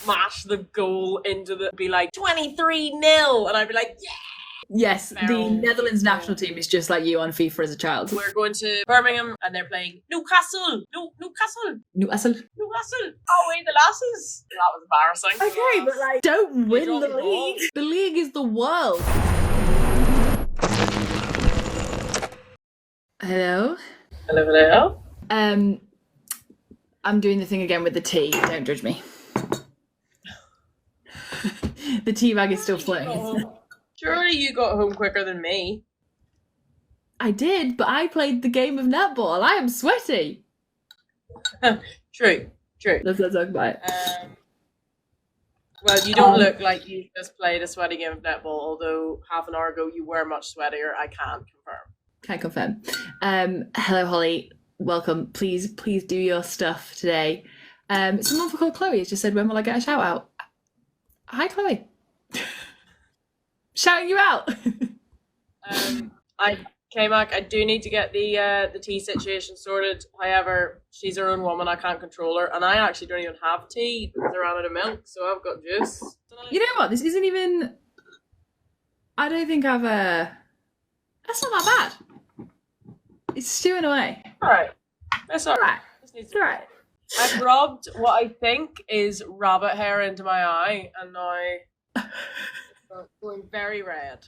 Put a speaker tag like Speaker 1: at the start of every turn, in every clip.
Speaker 1: smash the goal into be like 23-0, and I'd be like, yeah.
Speaker 2: Yes, the Netherlands national team is just like you on FIFA as a child.
Speaker 1: We're going to Birmingham and they're playing Newcastle. Newcastle. Oh, wait, the lasses. That was embarrassing.
Speaker 2: Okay, but like, don't win the league. The league is the world. Hello.
Speaker 1: Hello.
Speaker 2: I'm doing the thing again with the tea. Don't judge me. The tea bag is still floating.
Speaker 1: Surely you got home quicker than me.
Speaker 2: I did, but I played the game of netball. I am sweaty.
Speaker 1: True.
Speaker 2: Let's not talk about it.
Speaker 1: Well, you don't look like you just played a sweaty game of netball, although half an hour ago you were much sweatier. I can confirm.
Speaker 2: Hello, Holly. Welcome. Please do your stuff today. Someone called Chloe has just said, when will I get a shout out? Hi, Chloe. Shouting you out.
Speaker 1: K-Mac, I do need to get the tea situation sorted. However, she's her own woman. I can't control her. And I actually don't even have tea because I ran out of milk, so I've got juice.
Speaker 2: You know what? This isn't even... I don't think I've... That's not that bad. It's stewing away.
Speaker 1: Alright. That's alright.
Speaker 2: It's alright.
Speaker 1: I've rubbed what I think is rabbit hair into my eye, and now it's going very red.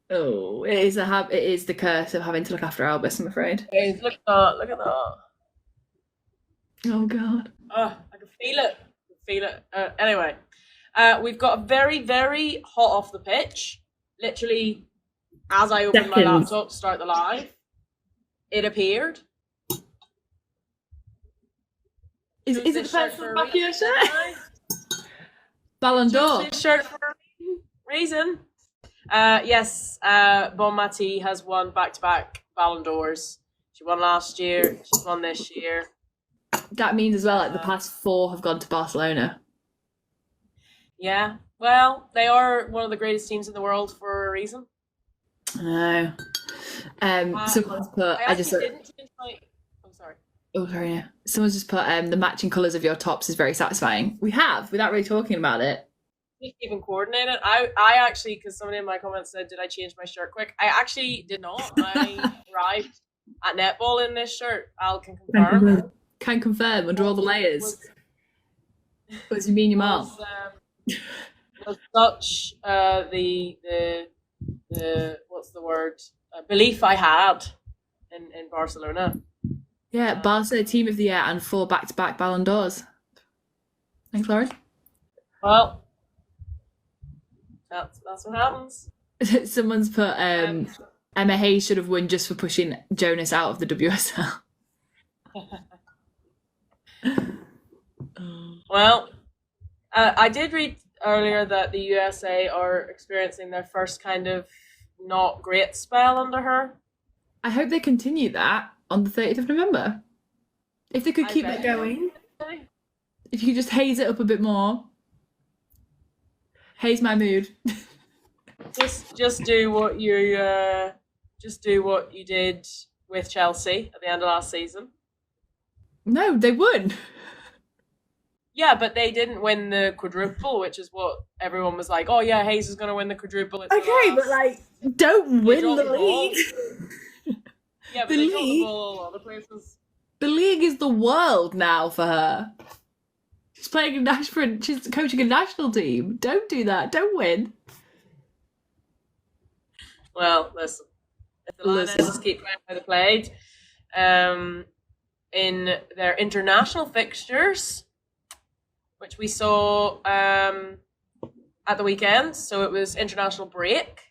Speaker 2: Oh, it is the curse of having to look after Albus, I'm afraid.
Speaker 1: Hey, look at that.
Speaker 2: Oh god.
Speaker 1: Oh, I can feel it. Anyway, we've got a very, very hot off the pitch. Literally, as I opened my laptop to start the live, it appeared.
Speaker 2: Is it the person from the back of your shirt? Ballon D'or.
Speaker 1: This shirt for a reason. Yes, Bonmati has won back-to-back Ballon d'Ors. She won last year. She's won this year.
Speaker 2: That means as well, like the past 4 have gone to Barcelona.
Speaker 1: Yeah, well, they are one of the greatest teams in the world for a reason.
Speaker 2: I know. Someone's put. I'm sorry. Oh, sorry. Yeah. Someone's just put. The matching colours of your tops is very satisfying. We have, without really talking about it.
Speaker 1: Even coordinated. I actually, because somebody in my comments said, "Did I change my shirt quick?" I actually did not. I arrived at netball in this shirt. Al can confirm.
Speaker 2: Can confirm under all the layers. What does you mean, Yamal?
Speaker 1: Was such the what's the word? Belief I had in Barcelona.
Speaker 2: Yeah, Barca team of the year and 4 back-to-back Ballon d'Ors. Thanks, Lauren.
Speaker 1: Well, that's what happens.
Speaker 2: Someone's put Emma Hayes should have won just for pushing Jonas out of the WSL.
Speaker 1: Well, I did read earlier that the USA are experiencing their first kind of not great spell under her.
Speaker 2: I hope they continue that on the 30th of November. If they could keep it going. If you could just haze it up a bit more. Haze my mood.
Speaker 1: Just do what you did with Chelsea at the end of last season.
Speaker 2: No, they won.
Speaker 1: Yeah, but they didn't win the quadruple, which is what everyone was like, oh yeah, Hayes is going to win the quadruple. It's
Speaker 2: okay, but like, don't win the league.
Speaker 1: Yeah, but they dropped the ball all other places.
Speaker 2: The league is the world now for her. She's playing she's coaching a national team. Don't do that. Don't win.
Speaker 1: Well, listen. If the Lionesses keep playing how they played, in their international fixtures, which we saw at the weekend, so it was international break,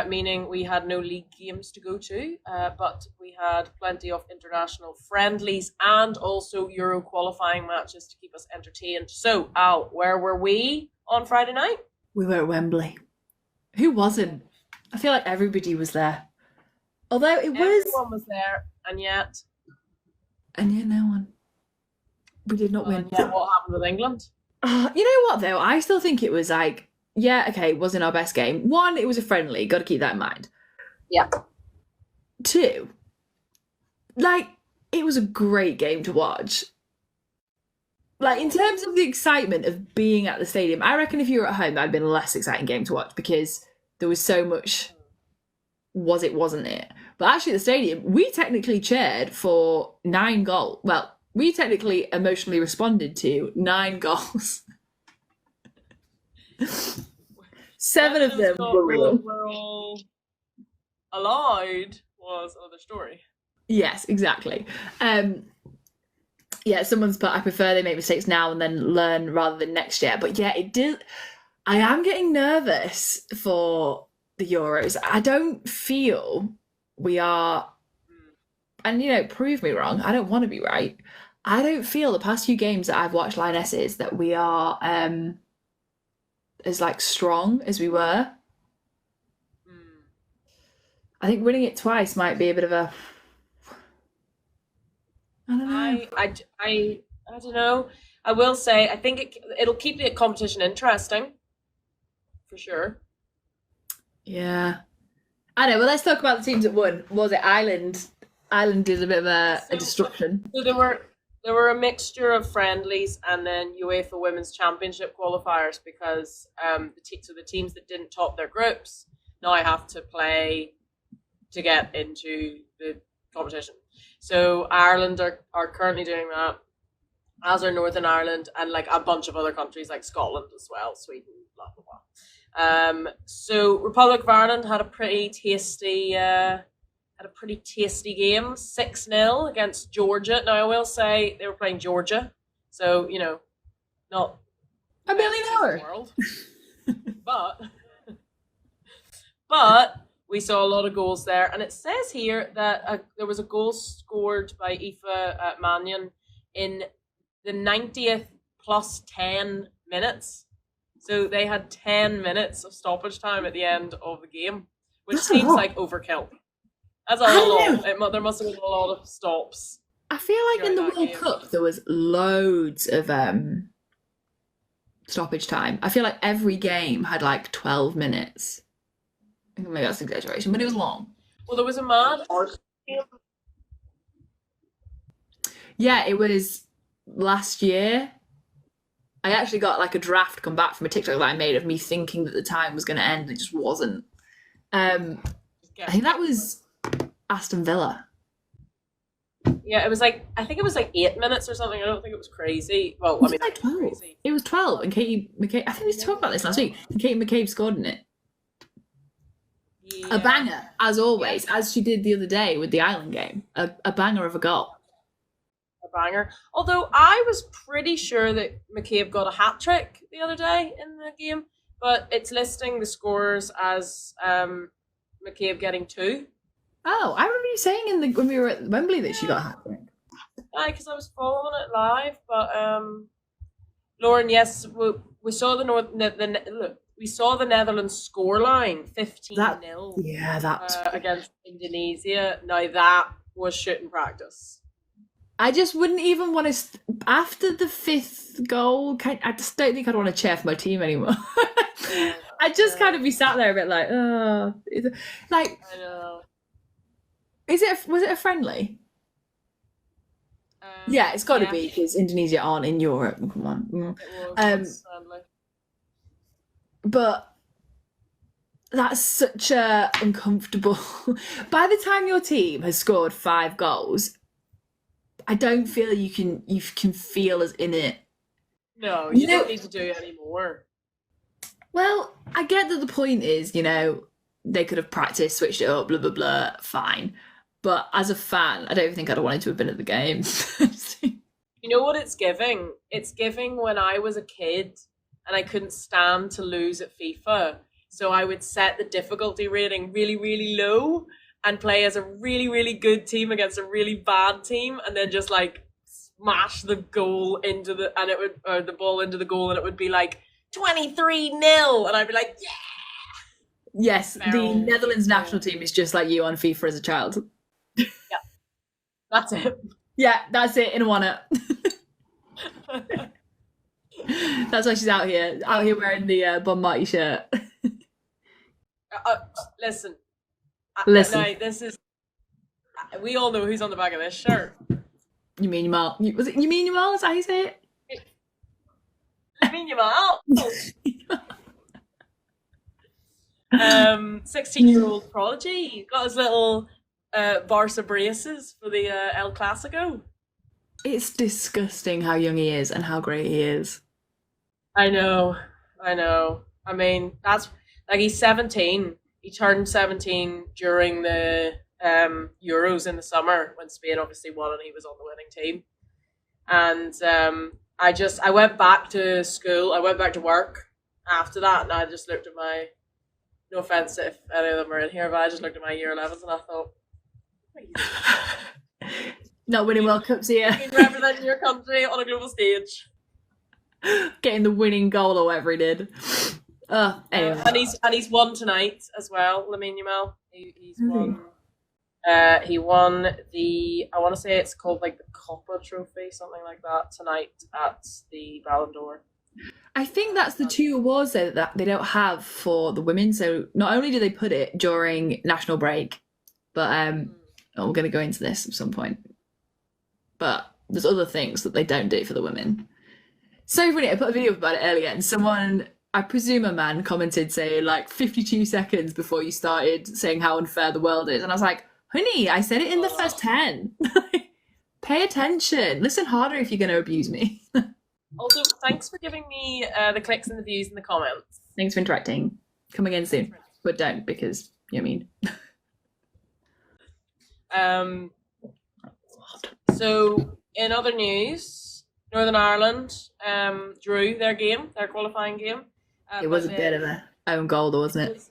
Speaker 1: meaning we had no league games to go to, but we had plenty of international friendlies and also Euro qualifying matches to keep us entertained. So, Al, where were we on Friday night?
Speaker 2: We were at Wembley. Who wasn't? I feel like everybody was there. Although
Speaker 1: everyone was there, and yet
Speaker 2: no one. We did not win.
Speaker 1: Yeah, what happened with England?
Speaker 2: You know what, though? I still think it was like, yeah, okay, it wasn't our best game. 1, it was a friendly. Got to keep that in mind.
Speaker 1: Yeah.
Speaker 2: 2, like, it was a great game to watch. Like, in terms of the excitement of being at the stadium, I reckon if you were at home, that'd been a less exciting game to watch because there was so much was it, wasn't it? But actually, at the stadium, we technically cheered for 9 goals. Well, we technically emotionally responded to 9 goals. 7 of them were real.
Speaker 1: Were all allowed was another story.
Speaker 2: Yes, exactly. Yeah, someone's put, I prefer they make mistakes now and then learn rather than next year. But yeah, it did. I am getting nervous for the Euros. I don't feel we are, and prove me wrong. I don't want to be right. I don't feel the past few games that I've watched Lionesses that we are as like strong as we were. I think winning it twice might be a bit of a. I don't know.
Speaker 1: I don't know. I will say I think it'll keep the competition interesting, for sure.
Speaker 2: Yeah, I know. Well, let's talk about the teams that won. Was it Ireland? Ireland did a bit of a destruction.
Speaker 1: So there were a mixture of friendlies and then UEFA Women's Championship qualifiers because the teams that didn't top their groups now have to play to get into the competition. So Ireland are currently doing that, as are Northern Ireland and like a bunch of other countries like Scotland as well, Sweden, blah blah blah. So Republic of Ireland had a pretty tasty game, 6-0 against Georgia. Now I will say they were playing Georgia, so not
Speaker 2: a million world,
Speaker 1: but we saw a lot of goals there, and it says here that there was a goal scored by Aoife Mannion in the 90th plus 10 minutes. So they had 10 minutes of stoppage time at the end of the game, which seems like overkill. That's a lot. There must have been a lot of stops.
Speaker 2: I feel like in the World Cup there was loads of stoppage time. I feel like every game had like 12 minutes. Maybe that's an exaggeration, but it was long.
Speaker 1: Well, there was a mad game.
Speaker 2: Yeah, it was last year. I actually got like a draft come back from a TikTok that I made of me thinking that the time was going to end, and it just wasn't. I think that was Aston Villa.
Speaker 1: Yeah, it was like I think it was like 8 minutes or something. I don't think it was crazy. Well, I mean,
Speaker 2: like 12. Crazy. It was 12, and Katie McCabe. I think we talked about this last week. And Katie McCabe scored in it. Yeah. A banger, as always, as she did the other day with the Ireland game. A banger of a goal.
Speaker 1: A banger. Although I was pretty sure that McCabe got a hat trick the other day in the game, but it's listing the scores as McCabe getting 2.
Speaker 2: Oh, I remember you saying when we were at Wembley that she got a hat trick.
Speaker 1: Because I was following it live, but Lauren, yes, we saw we saw the Netherlands scoreline 15-0.
Speaker 2: Yeah, that's
Speaker 1: against Indonesia. Now that was shooting practice.
Speaker 2: I just wouldn't even want to. After the 5th goal, I just don't think I'd want to cheer for my team anymore. I'd just kind of be sat there a bit like, oh, like.
Speaker 1: I know.
Speaker 2: Was it a friendly? Yeah, it's got to be because Indonesia aren't in Europe. Come on.
Speaker 1: It was
Speaker 2: but that's such a uncomfortable. By the time your team has scored 5 goals, I don't feel you can feel as in it.
Speaker 1: No, you don't need to do it anymore.
Speaker 2: Well, I get that the point is, they could have practiced, switched it up, blah blah blah. Fine. But as a fan, I don't think I'd have wanted to have been at the game.
Speaker 1: You know what it's giving? It's giving when I was a kid and I couldn't stand to lose at FIFA. So I would set the difficulty rating really, really low and play as a really, really good team against a really bad team, and then just like smash the goal into the ball into the goal, and it would be like 23-0, and I'd be like, yeah.
Speaker 2: Yes, the Netherlands national team is just like you on FIFA as a child.
Speaker 1: Yeah, that's it.
Speaker 2: Yeah, that's it in a one-up. That's why she's out here wearing the Bonmati shirt.
Speaker 1: Listen.
Speaker 2: No,
Speaker 1: this is. We all know who's on the back of this shirt.
Speaker 2: You mean Yamal? Was it you mean Yamal? Is that how you say it?
Speaker 1: Lamine Yamal. 16-year-old prodigy. Got his little Barca braces for the El Clasico.
Speaker 2: It's disgusting how young he is and how great he is.
Speaker 1: I know. I mean, that's like he's 17. He turned 17 during the Euros in the summer when Spain obviously won and he was on the winning team. And I went back to school. I went back to work after that, and I just looked at my. No offense if any of them are in here, but I just looked at my year 11s and I thought,
Speaker 2: not winning World Cups here.
Speaker 1: Representing your country on a global stage.
Speaker 2: Getting the winning goal or whatever he did. Anyway.
Speaker 1: And he's won tonight as well, Lamine Yamal. He's won. He won the, I want to say it's called like the Copa Trophy, something like that, tonight at the Ballon d'Or.
Speaker 2: I think that's the two awards that they don't have for the women. So not only do they put it during national break, but we're going to go into this at some point. But there's other things that they don't do for the women. So funny, I put a video about it earlier and someone, I presume a man, commented saying like 52 seconds before you started saying how unfair the world is. And I was like, honey, I said it in the first 10. Pay attention. Listen harder if you're going to abuse me.
Speaker 1: Also, thanks for giving me the clicks and the views and the comments.
Speaker 2: Thanks for interacting. Come again soon. But don't, because you're mean.
Speaker 1: So, in other news, Northern Ireland drew their qualifying game.
Speaker 2: It was a bit of a own goal, though, wasn't it?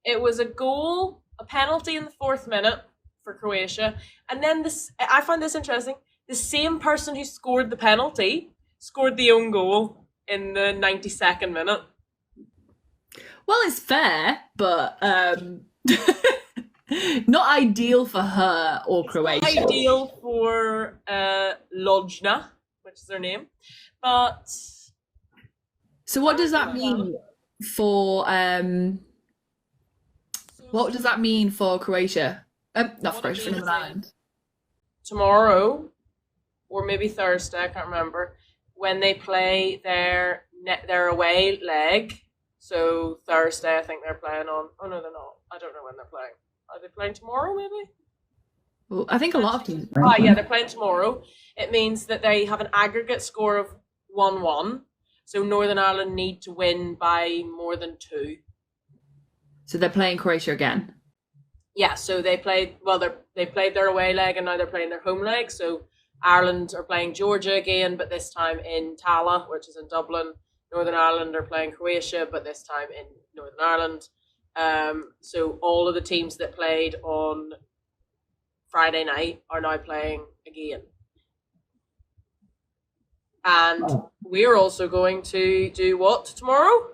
Speaker 1: It was a goal, a penalty in the 4th minute for Croatia. And then I find this interesting. The same person who scored the penalty scored the own goal in the 92nd minute.
Speaker 2: Well, it's fair, but not ideal for her or Croatia.
Speaker 1: Not ideal for Lojna, which is her name. But
Speaker 2: so what does that mean for what does that mean for Croatia? Not for Croatia, for Northern Ireland.
Speaker 1: Tomorrow, or maybe Thursday, I can't remember, when they play their away leg. So Thursday, I think they're playing on. Oh no, they're not. I don't know when they're playing. Are they playing tomorrow? Maybe.
Speaker 2: Well, I think a lot of teams.
Speaker 1: Yeah, they're playing tomorrow. It means that they have an aggregate score of 1-1. So Northern Ireland need to win by more than 2.
Speaker 2: So they're playing Croatia again.
Speaker 1: Yeah. So they played. Well, they played their away leg, and now they're playing their home leg. So Ireland are playing Georgia again, but this time in Tala, which is in Dublin. Northern Ireland are playing Croatia, but this time in Northern Ireland. So all of the teams that played on Friday night are now playing again. And we're also going to do what tomorrow?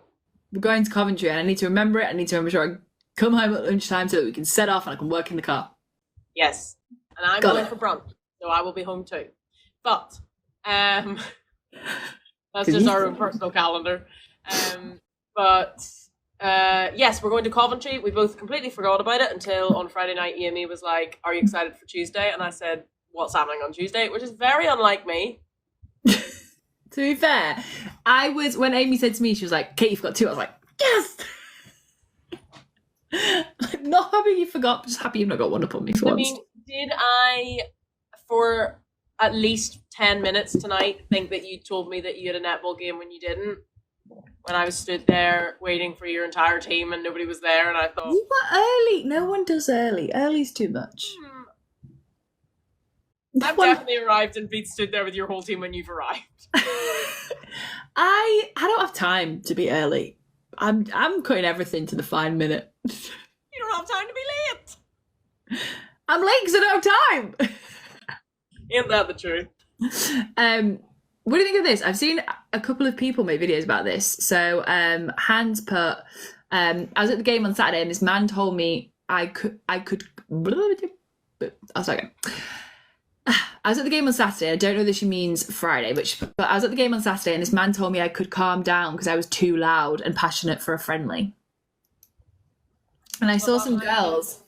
Speaker 2: We're going to Coventry, and I need to remember it. I need to remember sure I come home at lunchtime so that we can set off and I can work in the car.
Speaker 1: Yes. And I'm going for brunch, so I will be home too. But that's just our own personal calendar. Yes, we're going to Coventry. We both completely forgot about it until on Friday night, Amy was like, "Are you excited for Tuesday?" And I said, "What's happening on Tuesday?" Which is very unlike me.
Speaker 2: To be fair, I was, when Amy said to me, she was like, "Kate, you've got 2." I was like, "Yes!" Not happy you forgot, but just happy you've not got one up on me for once.
Speaker 1: I mean, did I, for at least 10 minutes tonight, think that you told me that you had a netball game when you didn't? When I was stood there waiting for your entire team and nobody was there, and I thought,
Speaker 2: you were early. No one does early. Early's too much.
Speaker 1: I've definitely arrived and been stood there with your whole team when you've arrived.
Speaker 2: I don't have time to be early. I'm cutting everything to the fine minute.
Speaker 1: You don't have time to be late.
Speaker 2: I'm late because I don't have time.
Speaker 1: Ain't that the truth?
Speaker 2: What do you think of this? I've seen a couple of people make videos about this. So Hans put, I was at the game on Saturday and this man told me I could. I was like, I was at the game on Saturday. I don't know if she means Friday, but I was at the game on Saturday and this man told me I could calm down because I was too loud and passionate for a friendly. And I saw some girls.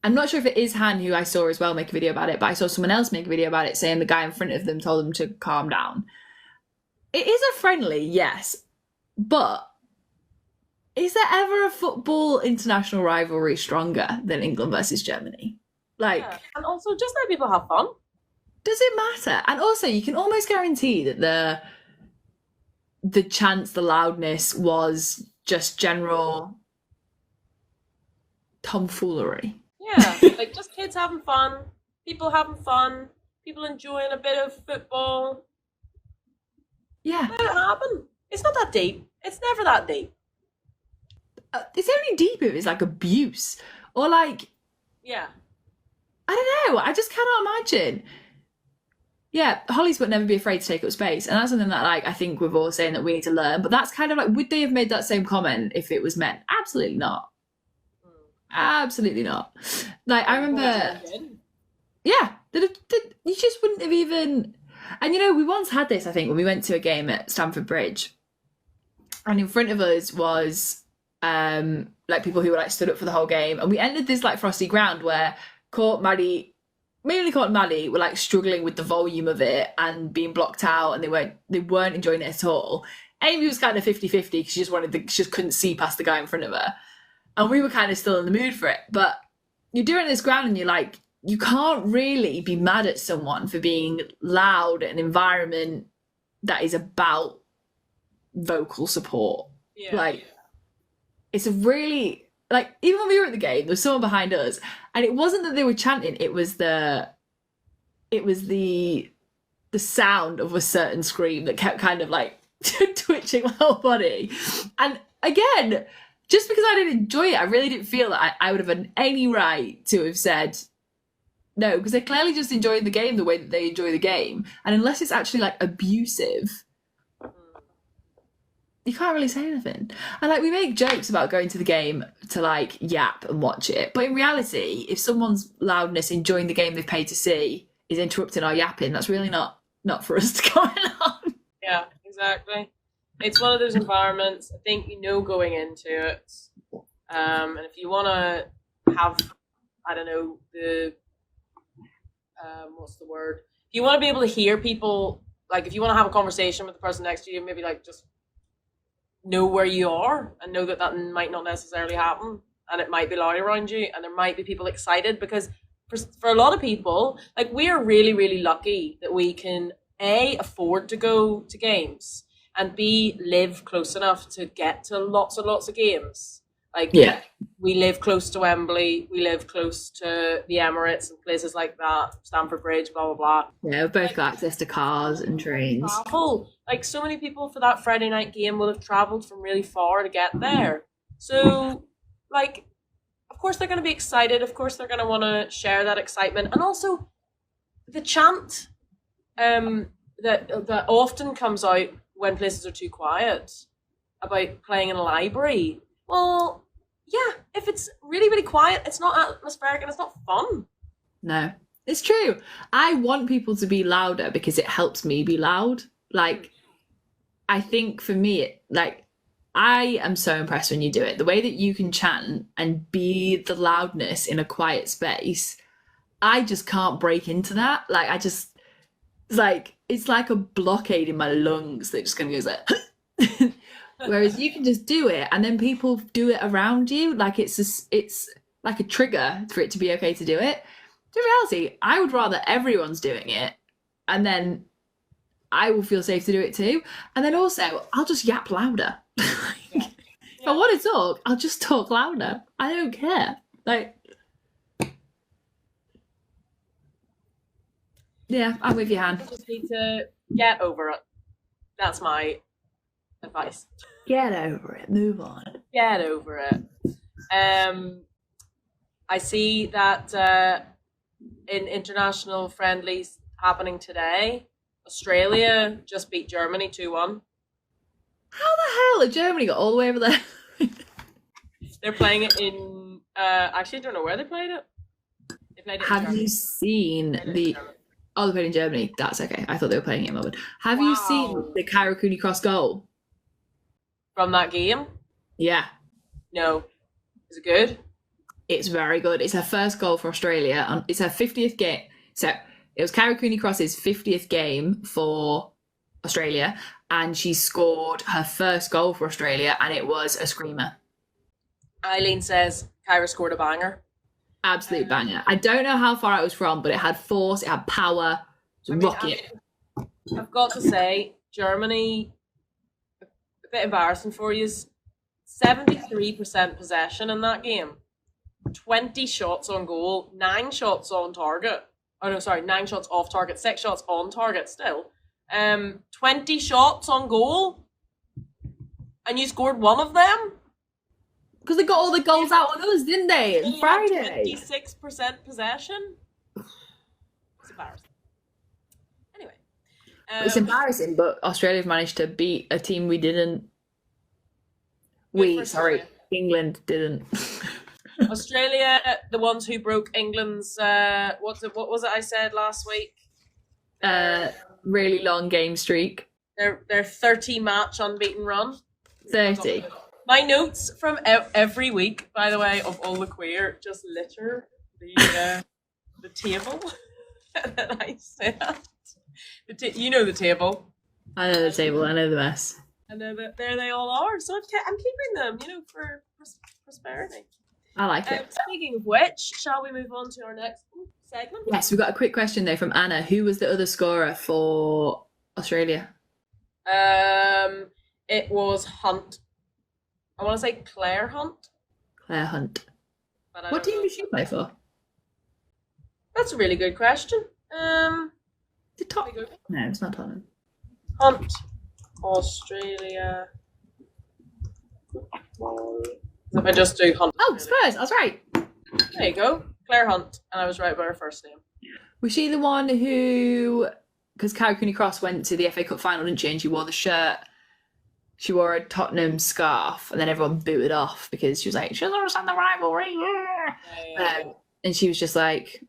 Speaker 2: I'm not sure if it is Han who I saw as well make a video about it, but I saw someone else make a video about it saying the guy in front of them told them to calm down. It is a friendly, yes. But is there ever a football international rivalry stronger than England versus Germany? Like,
Speaker 1: yeah. And also just let people have fun.
Speaker 2: Does it matter? And also, you can almost guarantee that the chants, the loudness was just general tomfoolery.
Speaker 1: Yeah, like just kids having fun, people having fun, people enjoying a bit of football.
Speaker 2: Yeah.
Speaker 1: Let it happen. It's not that deep. It's never that deep.
Speaker 2: It's only deep if it's like abuse or like,
Speaker 1: yeah,
Speaker 2: I don't know. I just cannot imagine. Yeah, Holly's but never be afraid to take up space, and that's something that like I think we're all saying that we need to learn. But that's kind of like, would they have made that same comment if it was men? Absolutely not. Absolutely not. Like I remember, yeah, you just wouldn't have even. And you know, we once had this. I think when we went to a game at Stamford Bridge, and in front of us was like people who were like stood up for the whole game, and we entered this like frosty ground where mainly Court and Maddie were like struggling with the volume of it and being blocked out, and they weren't enjoying it at all. Amy was kind of 50-50 because she just couldn't see past the guy in front of her, and we were kind of still in the mood for it. But you're doing this ground and you're like, you can't really be mad at someone for being loud at an environment that is about vocal support. It's a really, like, even when we were at the game, there was someone behind us, and it wasn't that they were chanting, it was the sound of a certain scream that kept kind of like twitching my whole body. And again, just because I didn't enjoy it, I really didn't feel that I would have had any right to have said no, because they're clearly just enjoying the game the way that they enjoy the game. And unless it's actually like abusive, you can't really say anything. And like, we make jokes about going to the game to like yap and watch it, but in reality, if someone's loudness enjoying the game they've paid to see is interrupting our yapping, that's really not for us to go on.
Speaker 1: Yeah, exactly. It's one of those environments, I think, going into it, and if you want to have, I don't know, what's the word? If you want to be able to hear people, like if you want to have a conversation with the person next to you, maybe like just know where you are and know that might not necessarily happen, and it might be loud around you, and there might be people excited, because for a lot of people, like, we are really, really lucky that we can A, afford to go to games, and B, live close enough to get to lots and lots of games. Like,
Speaker 2: yeah,
Speaker 1: we live close to Wembley, we live close to the Emirates and places like that, Stamford Bridge, blah, blah, blah.
Speaker 2: Yeah, we've both got access to cars and trains.
Speaker 1: Travel. Like, so many people for that Friday night game will have travelled from really far to get there. So, like, of course they're going to be excited. Of course they're going to want to share that excitement. And also, the chant that often comes out when places are too quiet about playing in a library. Well, yeah, if it's really, really quiet, it's not atmospheric and it's not fun.
Speaker 2: No, it's true. I want people to be louder because it helps me be loud. Like, I think for me, I am so impressed when you do it. The way that you can chant and be the loudness in a quiet space, I just can't break into that. Like, it's like a blockade in my lungs that just kind of goes like, whereas you can just do it and then people do it around you. Like, it's like a trigger for it to be okay to do it. In reality, I would rather everyone's doing it, and then I will feel safe to do it too. And then also, I'll just yap louder. If I want to talk, I'll just talk louder. I don't care. Like, yeah, I'm with you, Han.
Speaker 1: You just need to get over it. That's my advice.
Speaker 2: Get over it. Move on.
Speaker 1: Get over it. I see that in international friendlies happening today, Australia just beat Germany 2-1.
Speaker 2: How the hell have Germany got all the way over there?
Speaker 1: They're playing it in... actually, I don't know where they played it. They played it in
Speaker 2: Have
Speaker 1: Germany.
Speaker 2: you seen the... Oh, they played in Germany. That's okay. I thought they were playing it in Melbourne. Have you seen the Kyra Cooney cross goal?
Speaker 1: From that game?
Speaker 2: Yeah.
Speaker 1: No. Is it good?
Speaker 2: It's very good. It's her first goal for Australia. It's her 50th game. So it was Kyra Cooney Cross's 50th game for Australia. and she scored her first goal for Australia, and it was a screamer.
Speaker 1: Eileen says Kyra scored a banger.
Speaker 2: Absolute banger. I don't know how far it was from, but it had force, it had power. It was a rocket.
Speaker 1: I've got to say, Germany, a bit embarrassing for you, 73% possession in that game. 20 shots on goal, 9 shots on target. Oh no, sorry, 9 shots off target, 6 shots on target still. 20 shots on goal, and you scored one of them?
Speaker 2: Because they got all the goals out on us, didn't they? On Friday.
Speaker 1: 26% possession. It's embarrassing. Anyway.
Speaker 2: It's embarrassing, but Australia have managed to beat a team we didn't. England didn't.
Speaker 1: Australia, the ones who broke England's what was it I said last week?
Speaker 2: Really long game streak.
Speaker 1: Their 30-match unbeaten run.
Speaker 2: 30.
Speaker 1: My notes from every week, by the way, of all the queer, just litter the table that I said. You know the table.
Speaker 2: I know the table. I know the mess.
Speaker 1: I know that there they all are. So I'm keeping them, for prosperity.
Speaker 2: I like it.
Speaker 1: Speaking of which, shall we move on to our next segment?
Speaker 2: Yes, we've got a quick question though from Anna. Who was the other scorer for Australia?
Speaker 1: It was Hunt. I want to say Claire Hunt.
Speaker 2: Claire Hunt. What team did she play for?
Speaker 1: That's a really good question.
Speaker 2: Did Tottenham? No, it's not Tottenham.
Speaker 1: Hunt, Australia. If I just do Hunt.
Speaker 2: Oh, Spurs. I was right.
Speaker 1: There you go, Claire Hunt, and I was right about her first name.
Speaker 2: Was she the one who? Because Carrie Cooney-Cross went to the FA Cup final, didn't she? And she wore the shirt. She wore a Tottenham scarf, and then everyone booted off because she was like, "She doesn't understand the rivalry." Yeah. And she was just like,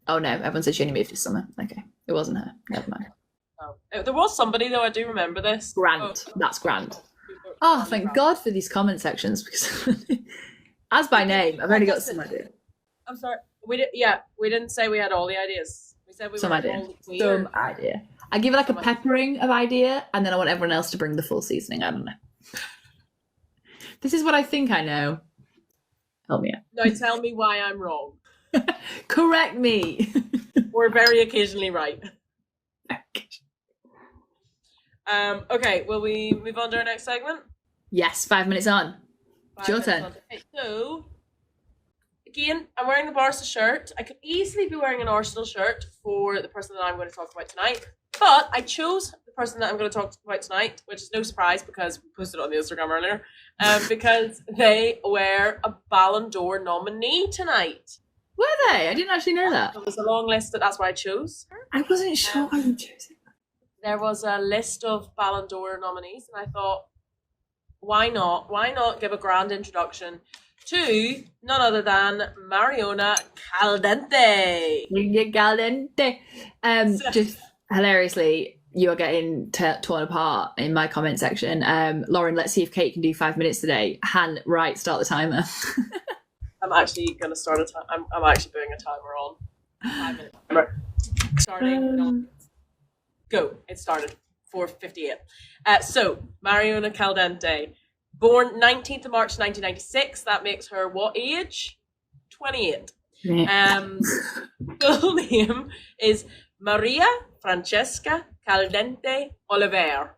Speaker 2: "Oh no!" Everyone said she only moved this summer. Okay, it wasn't her. Never mind.
Speaker 1: Oh. There was somebody though. I do remember this.
Speaker 2: Grant. Oh. That's Grant. Oh, thank God for these comment sections because, as by name, I've only got some idea.
Speaker 1: I'm sorry. We didn't say we had all the ideas. We said we
Speaker 2: some
Speaker 1: were
Speaker 2: idea.
Speaker 1: all clear.
Speaker 2: Some idea. I give it like a peppering of idea, and then I want everyone else to bring the full seasoning. I don't know. This is what I think I know. Help me out.
Speaker 1: Now tell me why I'm wrong.
Speaker 2: Correct me.
Speaker 1: We're very occasionally right. Okay, will we move on to our next segment?
Speaker 2: Yes, 5 minutes on. It's your turn.
Speaker 1: Okay, so, again, I'm wearing the Barca shirt. I could easily be wearing an Arsenal shirt for the person that I'm going to talk about tonight. But I chose the person that I'm going to talk about tonight, which is no surprise because we posted it on the Instagram earlier, because they were a Ballon d'Or nominee tonight.
Speaker 2: Were they? I didn't actually know that.
Speaker 1: There was a long list, that's why I chose her.
Speaker 2: I wasn't sure why you chose it.
Speaker 1: There was a list of Ballon d'Or nominees, and I thought, why not? Why not give a grand introduction to none other than Mariona Caldentey.
Speaker 2: Caldentey. Just hilariously, you are getting torn apart in my comment section. Lauren, let's see if Kate can do 5 minutes today. Han, right, start the timer.
Speaker 1: I'm actually going to start a time. I'm actually putting a timer on. 5 minute timer. Starting. Go. It started. 4:58. So, Mariona Caldentey, born 19th of March 1996. That makes her what age? 28. Full name is Maria Francesca Caldentey Oliver.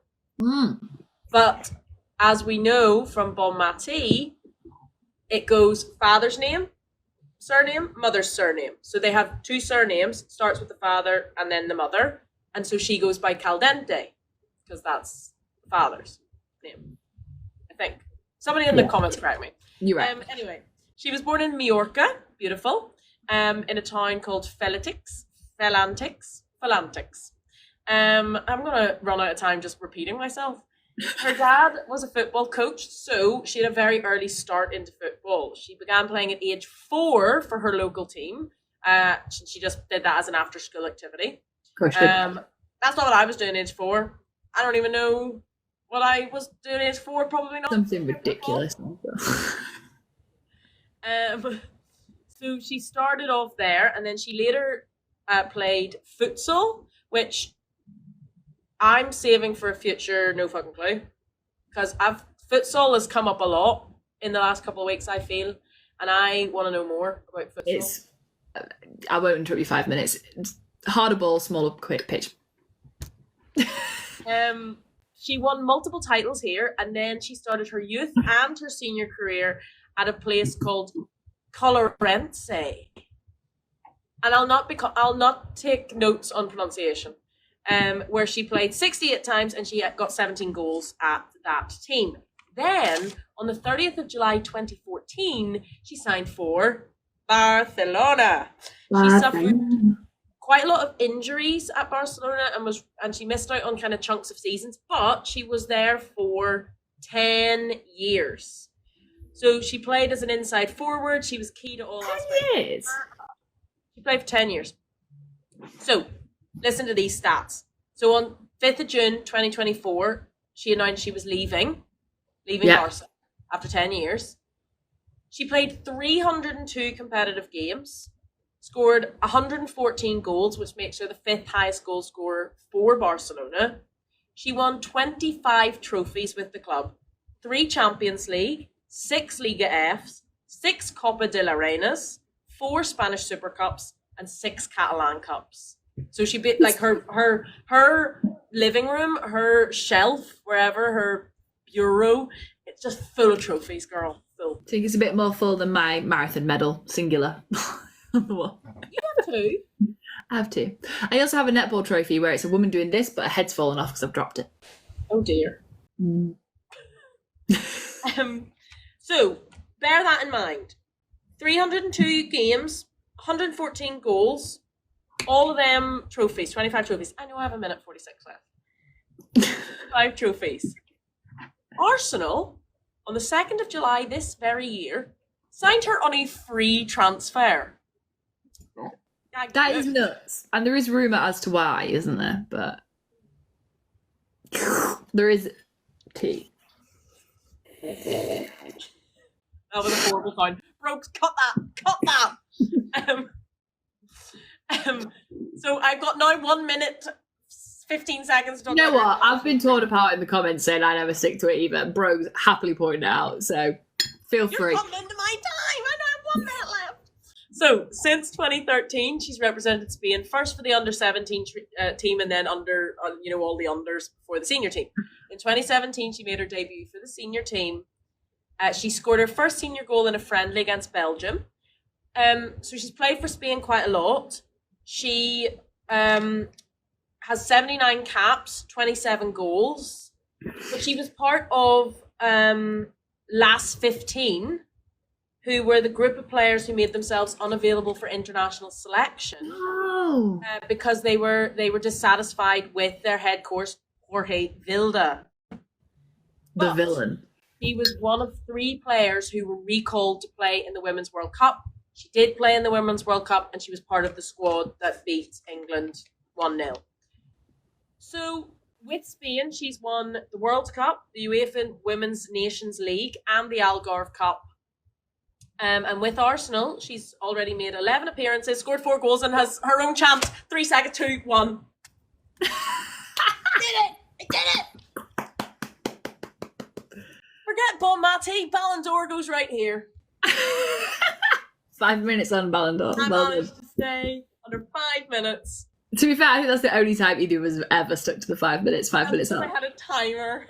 Speaker 1: But as we know from Bonmati, it goes father's name, surname, mother's surname. So they have two surnames, starts with the father and then the mother. And so she goes by Caldentey because that's the father's name, I think. Somebody in the comments correct me.
Speaker 2: You're right.
Speaker 1: Anyway, she was born in Majorca, beautiful, in a town called Phalantics. I'm going to run out of time just repeating myself. Her dad was a football coach, so she had a very early start into football. She began playing at age 4 for her local team. She just did that as an after-school activity. That's not what I was doing age 4. I don't even know what I was doing age 4. Probably not.
Speaker 2: Something ridiculous.
Speaker 1: So she started off there, and then she later played futsal, which I'm saving for a future no fucking clue. Because futsal has come up a lot in the last couple of weeks, I feel. And I want to know more about futsal.
Speaker 2: I won't interrupt you 5 minutes. Harder ball, smaller, quick pitch.
Speaker 1: She won multiple titles here, and then she started her youth and her senior career at a place called Caldentey. And I'll not take notes on pronunciation. Where she played 68 times and she got 17 goals at that team. Then, on the 30th of July 2014, she signed for Barcelona. She suffered quite a lot of injuries at Barcelona and she missed out on kind of chunks of seasons, but she was there for 10 years. So she played as an inside forward. She was key to all aspects.
Speaker 2: 10 years?
Speaker 1: She played for 10 years. So, listen to these stats. So on 5th of June 2024, she announced she was leaving Barca after 10 years. She played 302 competitive games, scored 114 goals, which makes her the 5th highest goal scorer for Barcelona. She won 25 trophies with the club, 3 Champions League, 6 Liga Fs, 6 Copa de la Reinas, 4 Spanish Super Cups, and 6 Catalan Cups. So she like her living room, her shelf, wherever, her bureau, it's just full of trophies, girl. Full.
Speaker 2: I think it's a bit more full than my marathon medal, singular. On the wall.
Speaker 1: You have 2.
Speaker 2: I have 2. I also have a netball trophy where it's a woman doing this, but her head's fallen off because I've dropped it.
Speaker 1: Oh dear. So bear that in mind. 302 games, 114 goals. All of them trophies, 25 trophies. I know I have a minute 46 left. 5 trophies. Arsenal, on the 2nd of July this very year, signed her on a free transfer.
Speaker 2: That is nuts. And there is rumour as to why, isn't there? But there is tea.
Speaker 1: That was a horrible sound. Brooks, cut that! So I've got now 1 minute, 15 seconds to talk.
Speaker 2: You know what? I've been torn apart in the comments saying I never stick to it either. Brogues happily pointed it out, so feel free.
Speaker 1: You're coming into my time. I don't have 1 minute left. So since 2013, she's represented Spain first for the under-17 team, and then all the unders before the senior team. In 2017, she made her debut for the senior team. She scored her first senior goal in a friendly against Belgium. So she's played for Spain quite a lot. She has 79 caps, 27 goals. But she was part of Last 15, who were the group of players who made themselves unavailable for international selection because they were dissatisfied with their head coach, Jorge Vilda.
Speaker 2: The villain.
Speaker 1: He was one of 3 players who were recalled to play in the Women's World Cup. She did play in the Women's World Cup, and she was part of the squad that beat England 1-0. So, with Spain, she's won the World Cup, the UEFA Women's Nations League, and the Algarve Cup. And with Arsenal, she's already made 11 appearances, scored 4 goals, and has her own chant. 3 seconds, 2, 1. I did it! Forget Bonmati. Ballon d'Or goes right here.
Speaker 2: 5 minutes on Ballon d'Or.
Speaker 1: I managed to stay under 5 minutes.
Speaker 2: To be fair, I think that's the only time either of us have ever stuck to the 5 minutes. 5 minutes on.
Speaker 1: I had a timer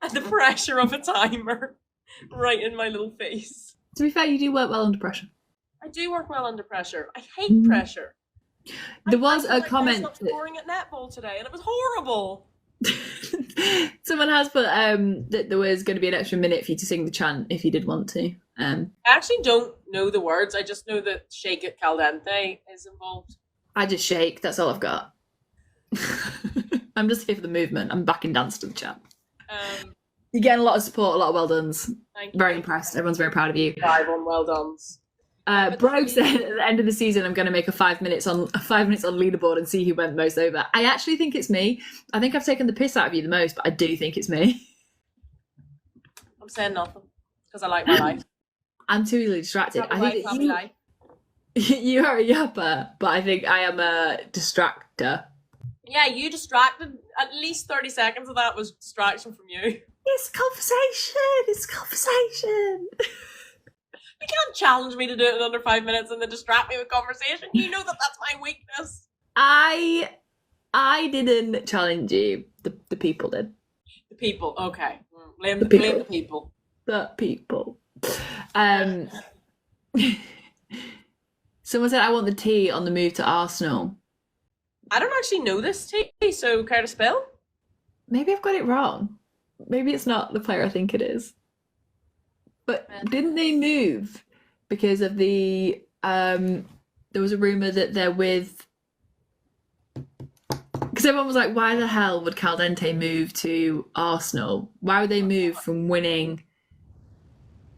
Speaker 1: and the pressure of a timer right in my little face.
Speaker 2: To be fair, you do work well under pressure.
Speaker 1: I do work well under pressure. I hate pressure.
Speaker 2: There was a comment.
Speaker 1: I stopped scoring at netball today, and it was horrible.
Speaker 2: Someone has put that there was going to be an extra minute for you to sing the chant if you did want to.
Speaker 1: I actually don't know the words. I just know that Shake It Caldentey is involved.
Speaker 2: I just shake. That's all I've got. I'm just here for the movement. I'm back in dance to the chat. You're getting a lot of support, a lot of well dones.
Speaker 1: Thank you.
Speaker 2: Very impressed. Everyone's very proud of you.
Speaker 1: 5 on well dones.
Speaker 2: Brogue said at the end of the season, I'm going to make a 5 minutes on leaderboard and see who went most over. I actually think it's me. I think I've taken the piss out of you the most, but I do think it's me.
Speaker 1: I'm saying nothing because I like my life.
Speaker 2: I'm too easily distracted.
Speaker 1: I think
Speaker 2: you are a yapper, but I think I am a distractor.
Speaker 1: Yeah, you distracted. At least 30 seconds of that was distraction from you.
Speaker 2: It's conversation.
Speaker 1: You can't challenge me to do it in under 5 minutes and then distract me with conversation. You know that that's my weakness.
Speaker 2: I didn't challenge you. The people did.
Speaker 1: The people, okay. Blame the people.
Speaker 2: The people. Someone said, I want the tea on the move to Arsenal.
Speaker 1: I don't actually know this tea, so care to spell?
Speaker 2: Maybe I've got it wrong. Maybe it's not the player I think it is. But didn't they move because of the... there was a rumour that they're with... Because everyone was like, why the hell would Caldentey move to Arsenal? Why would they move from winning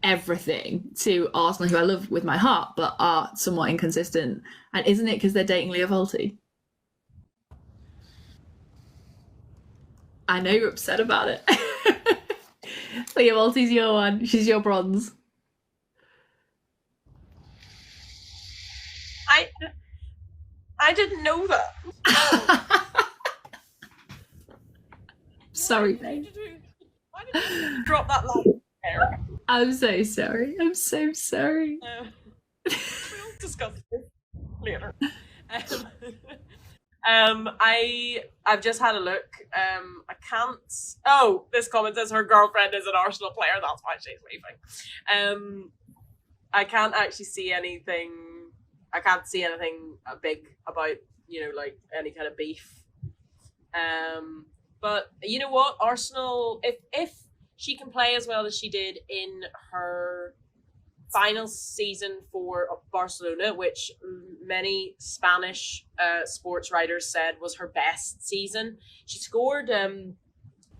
Speaker 2: everything to Arsenal, who I love with my heart, but are somewhat inconsistent? And isn't it because they're dating Leah Volti? I know you're upset about it. Leah Volti's your one. She's your bronze.
Speaker 1: I didn't know that.
Speaker 2: Sorry, babe.
Speaker 1: Why did you drop that line there?
Speaker 2: I'm so sorry. I'm so sorry.
Speaker 1: We'll discuss this later. I've just had a look. I can't. Oh, this comment says her girlfriend is an Arsenal player. That's why she's leaving. I can't actually see anything. I can't see anything big about like any kind of beef. But you know what, Arsenal, if she can play as well as she did in her final season for Barcelona, which many Spanish sports writers said was her best season. She scored...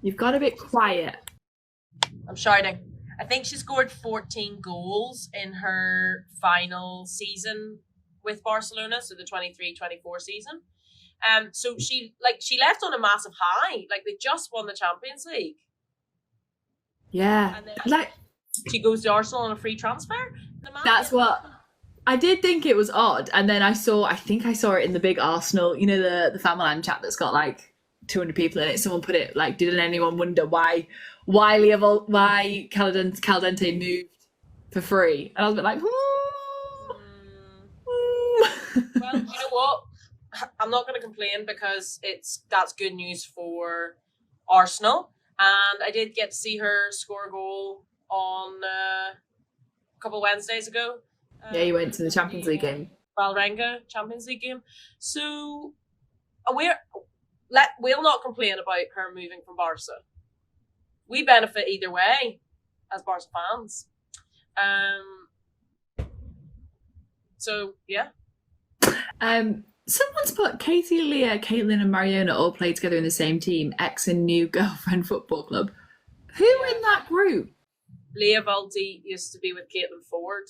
Speaker 2: You've got a bit quiet.
Speaker 1: I'm shouting. I think she scored 14 goals in her final season with Barcelona, so the 23-24 season. So she left on a massive high. Like, they just won the Champions League.
Speaker 2: Yeah.
Speaker 1: And then she goes to Arsenal on a free transfer.
Speaker 2: That's what I did think. It was odd, and then I think I saw it in the big Arsenal, the Family Land chat that's got like 200 people in it. Someone put it like, didn't anyone wonder why Caldentey moved for free? And I was a bit like,
Speaker 1: well, you know what? I'm not going to complain because that's good news for Arsenal. And I did get to see her score a goal on a couple of Wednesdays ago.
Speaker 2: Yeah, you went to the Champions League game.
Speaker 1: Vålerenga Champions League game. So we'll not complain about her moving from Barca. We benefit either way as Barca fans. So yeah.
Speaker 2: Someone's put Katie, Leah, Caitlin, and Mariona all played together in the same team. Ex and new girlfriend football club. Who in that group?
Speaker 1: Leah Volti used to be with Caitlin Ford.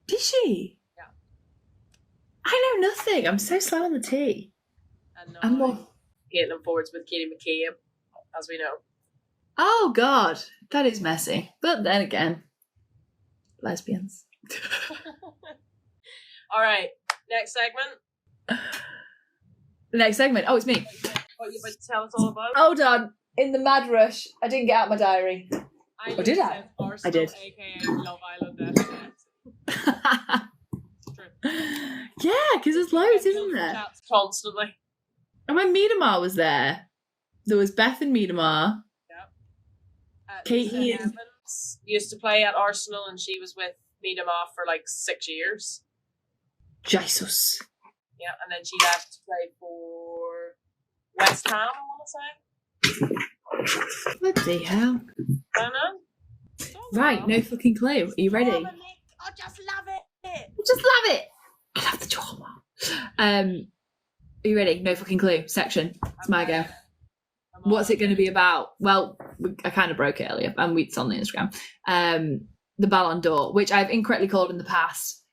Speaker 2: Did she?
Speaker 1: Yeah.
Speaker 2: I know nothing. I'm so slow on the tea.
Speaker 1: And now Caitlin Ford's with Katie McCabe, as we know.
Speaker 2: Oh God, that is messy. But then again, lesbians.
Speaker 1: All right, next segment.
Speaker 2: Oh, it's me.
Speaker 1: What are you about to tell us all about?
Speaker 2: Hold on. In the mad rush, I didn't get out my diary. Did I?
Speaker 1: Arsenal,
Speaker 2: I did.
Speaker 1: AKA Love Island. True.
Speaker 2: Yeah, because there's loads, isn't there?
Speaker 1: Chats constantly.
Speaker 2: And when Miedemar was there was Beth and Miedemar.
Speaker 1: Yeah.
Speaker 2: Katie
Speaker 1: Evans used to play at Arsenal, and she was with Miedemar for like 6 years.
Speaker 2: Jesus.
Speaker 1: Yeah, and then she left to play for West Ham, I want to say.
Speaker 2: Bloody hell.
Speaker 1: I don't know.
Speaker 2: Right, no fucking clue. Are you ready?
Speaker 1: I just love it.
Speaker 2: Just love it. I love the drama. Are you ready? No fucking clue. Section. It's my go. What's it going to be about? Well, I kind of broke it earlier, and it's on the Instagram. The Ballon d'Or, which I've incorrectly called in the past.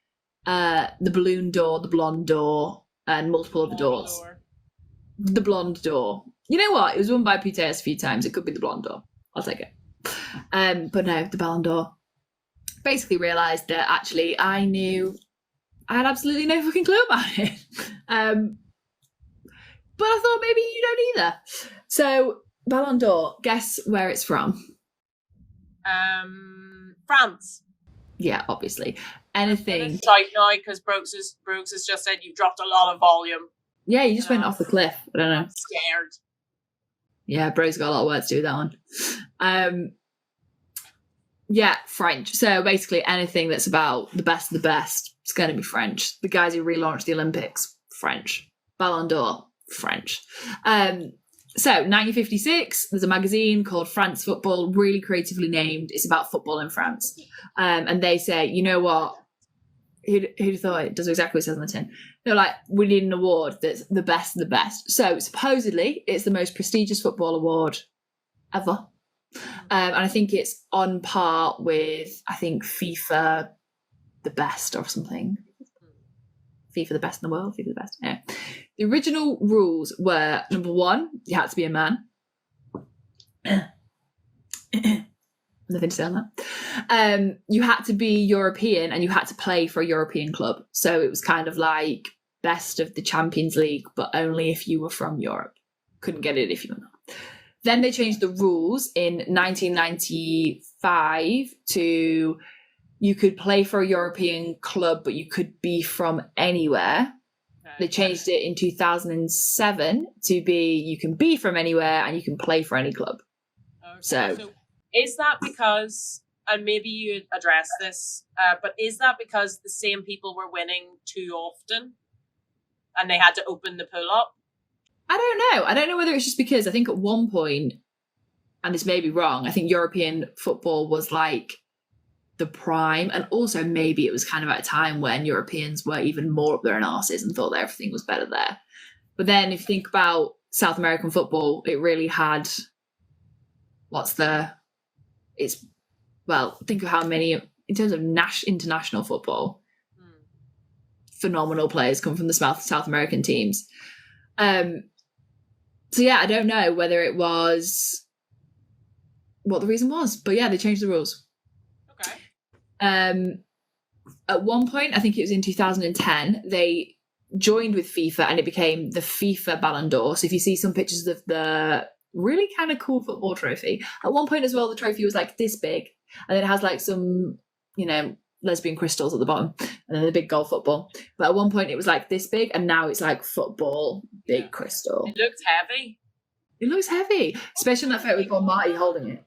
Speaker 2: The Balloon d'Or, the Blonde d'Or, and multiple other doors. The Blonde d'Or. You know what? It was won by Puteas a few times. It could be the Blonde d'Or. I'll take it. But no, the Ballon d'Or. Basically realised that actually I had absolutely no fucking clue about it. but I thought maybe you don't either. So, Ballon d'Or, guess where it's from?
Speaker 1: France.
Speaker 2: Yeah, obviously. Anything.
Speaker 1: Right now, because Brooks has just said you've dropped a lot of volume.
Speaker 2: Yeah, you just went off the cliff. I don't know.
Speaker 1: I'm scared.
Speaker 2: Yeah, bro's got a lot of words to do with that one. Yeah, French. So basically anything that's about the best of the best, it's going to be French. The guys who relaunched the Olympics, French. Ballon d'Or, French. So 1956, there's a magazine called France Football, really creatively named. It's about football in France. And they say, you know what? Who'd thought it does exactly what it says on the tin? They're like, we need an award that's the best of the best. So supposedly it's the most prestigious football award ever. And I think it's on par with, I think, FIFA the best or something. FIFA the best in the world, FIFA the best. Yeah. The original rules were, number one, you had to be a man. Nothing to say on that. You had to be European and you had to play for a European club. So it was kind of like best of the Champions League, but only if you were from Europe. Couldn't get it if you were not. Then they changed the rules in 1995 to you could play for a European club, but you could be from anywhere. Okay. They changed it in 2007 to be you can be from anywhere and you can play for any club. Okay.
Speaker 1: So is that because, and maybe you address this, but is that because the same people were winning too often and they had to open the pool up?
Speaker 2: I don't know. I don't know whether it's just because I think at one point, and this may be wrong, I think European football was like the prime, and also maybe it was kind of at a time when Europeans were even more up their arses and thought that everything was better there. But then if you think about South American football, it really had, think of how many, in terms of international football, phenomenal players come from the South American teams. So yeah, I don't know whether it was what the reason was, but yeah, they changed the rules.
Speaker 1: Okay.
Speaker 2: At one point, I think it was in 2010, they joined with FIFA and it became the FIFA Ballon d'Or. So if you see some pictures of the really kind of cool football trophy, at one point as well, the trophy was like this big, and it has like some, lesbian crystals at the bottom, and then the big goal football. But at one point it was like this big, and now it's like football, big crystal.
Speaker 1: It looks heavy.
Speaker 2: It looks heavy, especially in that photo with Bonmati holding it.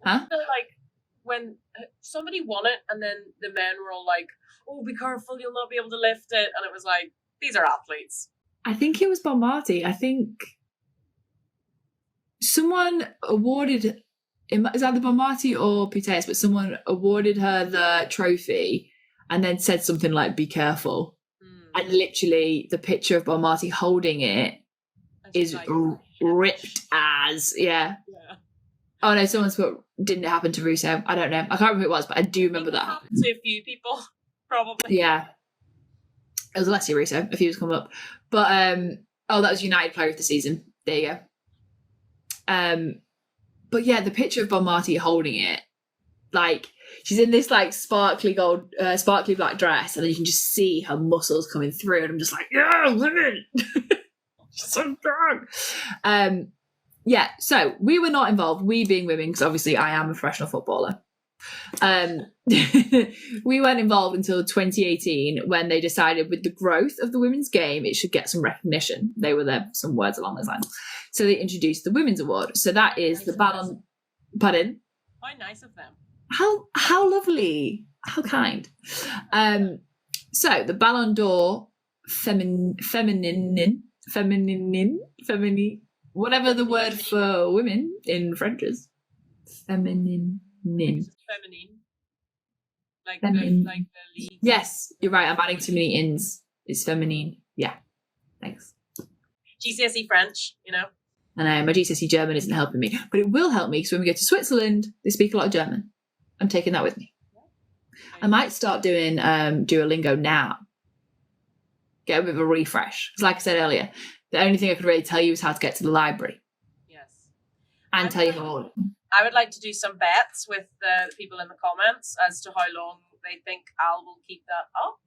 Speaker 2: Huh?
Speaker 1: Like when somebody won it, and then the men were all like, "Oh, be careful, you'll not be able to lift it," and it was like, these are athletes.
Speaker 2: I think it was Bonmati. I think someone awarded. Is that the Bonmati or Puteas? But someone awarded her the trophy and then said something like, be careful. And literally the picture of Bonmati holding it is like, ripped as, yeah. Oh no, someone's put, didn't it happen to Russo? I don't know. I can't remember who it was, but I do remember that happened.
Speaker 1: To a few people, probably.
Speaker 2: Yeah. It was Alessia Russo, a few was come up. But, that was United Player of the Season. There you go. But yeah, the picture of Bonmati holding it, like she's in this like sparkly black dress, and then you can just see her muscles coming through, and I'm just like, yeah, women, she's so strong. Yeah, so we were not involved. We being women, because obviously I am a professional footballer. We weren't involved until 2018 when they decided with the growth of the women's game it should get some recognition. They were there, some words along those lines. So they introduced the Women's Award. So that is the Ballon. Pardon?
Speaker 1: How nice of them.
Speaker 2: How lovely. How kind. So the Ballon d'Or feminine, whatever the word for women in French is. Feminine.
Speaker 1: Like the league.
Speaker 2: Yes, you're right. I'm adding too many ins. It's feminine. Yeah. Thanks.
Speaker 1: GCSE French,
Speaker 2: I know, my GCSE German isn't helping me, but it will help me because when we go to Switzerland, they speak a lot of German. I'm taking that with me. I might start doing Duolingo now. Get a bit of a refresh. Because like I said earlier, the only thing I could really tell you is how to get to the library.
Speaker 1: Yes.
Speaker 2: And tell you how.
Speaker 1: I would like to do some bets with the people in the comments as to how long they think Al will keep that up.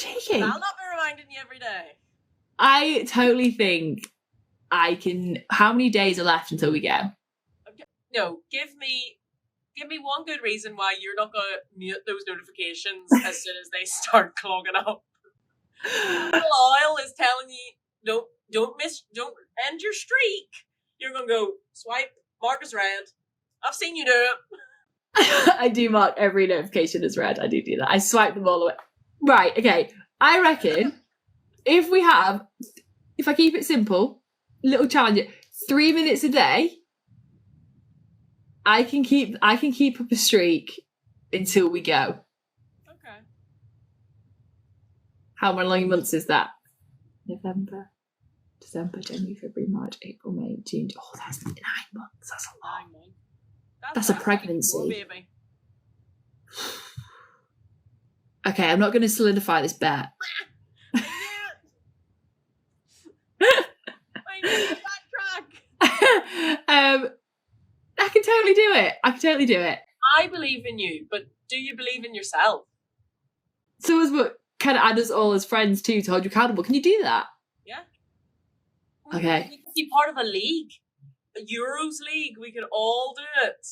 Speaker 2: Cheeky.
Speaker 1: I'll not be reminding you every day.
Speaker 2: I totally think I can. How many days are left until we go?
Speaker 1: Okay. No, give me one good reason why you're not going to mute those notifications as soon as they start clogging up. Lyle is telling you, don't end your streak. You're going to go swipe, mark as red. I've seen you do it.
Speaker 2: I do mark every notification as red. I do that. I swipe them all away. Right, okay. I reckon if I keep it simple, little challenge, 3 minutes a day, I can keep up a streak until we go.
Speaker 1: Okay.
Speaker 2: How many months is that? November, December, January, February, March, April, May, June. Oh, that's 9 months. That's a lot.
Speaker 1: 9 months.
Speaker 2: That's a pregnancy.
Speaker 1: Cool, baby.
Speaker 2: Okay, I'm not going to solidify this bet.
Speaker 1: I need to backtrack.
Speaker 2: I can totally do it.
Speaker 1: I believe in you, but do you believe in yourself?
Speaker 2: So as what kind of add us all as friends too to hold you accountable. Can you do that?
Speaker 1: Yeah.
Speaker 2: Okay.
Speaker 1: We can be part of a league, a Euros league. We can all do it.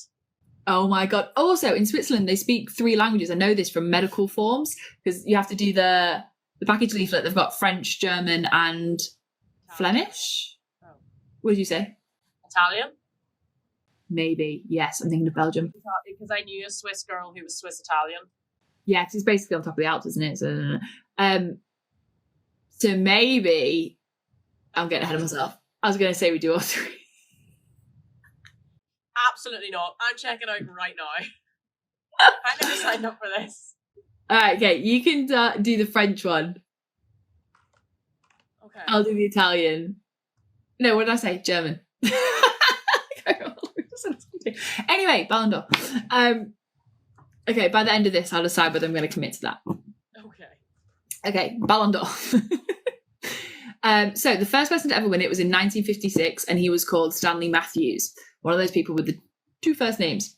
Speaker 2: Oh my god! Also, in Switzerland, they speak 3 languages. I know this from medical forms because you have to do the package leaflet. They've got French, German, and Flemish.
Speaker 1: Oh.
Speaker 2: What did you say?
Speaker 1: Italian.
Speaker 2: Maybe yes. I'm thinking of Belgium
Speaker 1: because I knew a Swiss girl who was Swiss Italian.
Speaker 2: Yeah, because it's basically on top of the Alps, isn't it? So maybe I'm getting ahead of myself. I was going to say we do all 3.
Speaker 1: Absolutely not. I'm checking out right now. I never signed up for this.
Speaker 2: All right, okay. You can do the French one.
Speaker 1: Okay.
Speaker 2: I'll do the Italian. No, what did I say? German. Anyway, Ballon d'Or. Okay, by the end of this, I'll decide whether I'm going to commit to that. Okay, Ballon d'Or. So the first person to ever win it was in 1956, and he was called Stanley Matthews, one of those people with the 2 first names.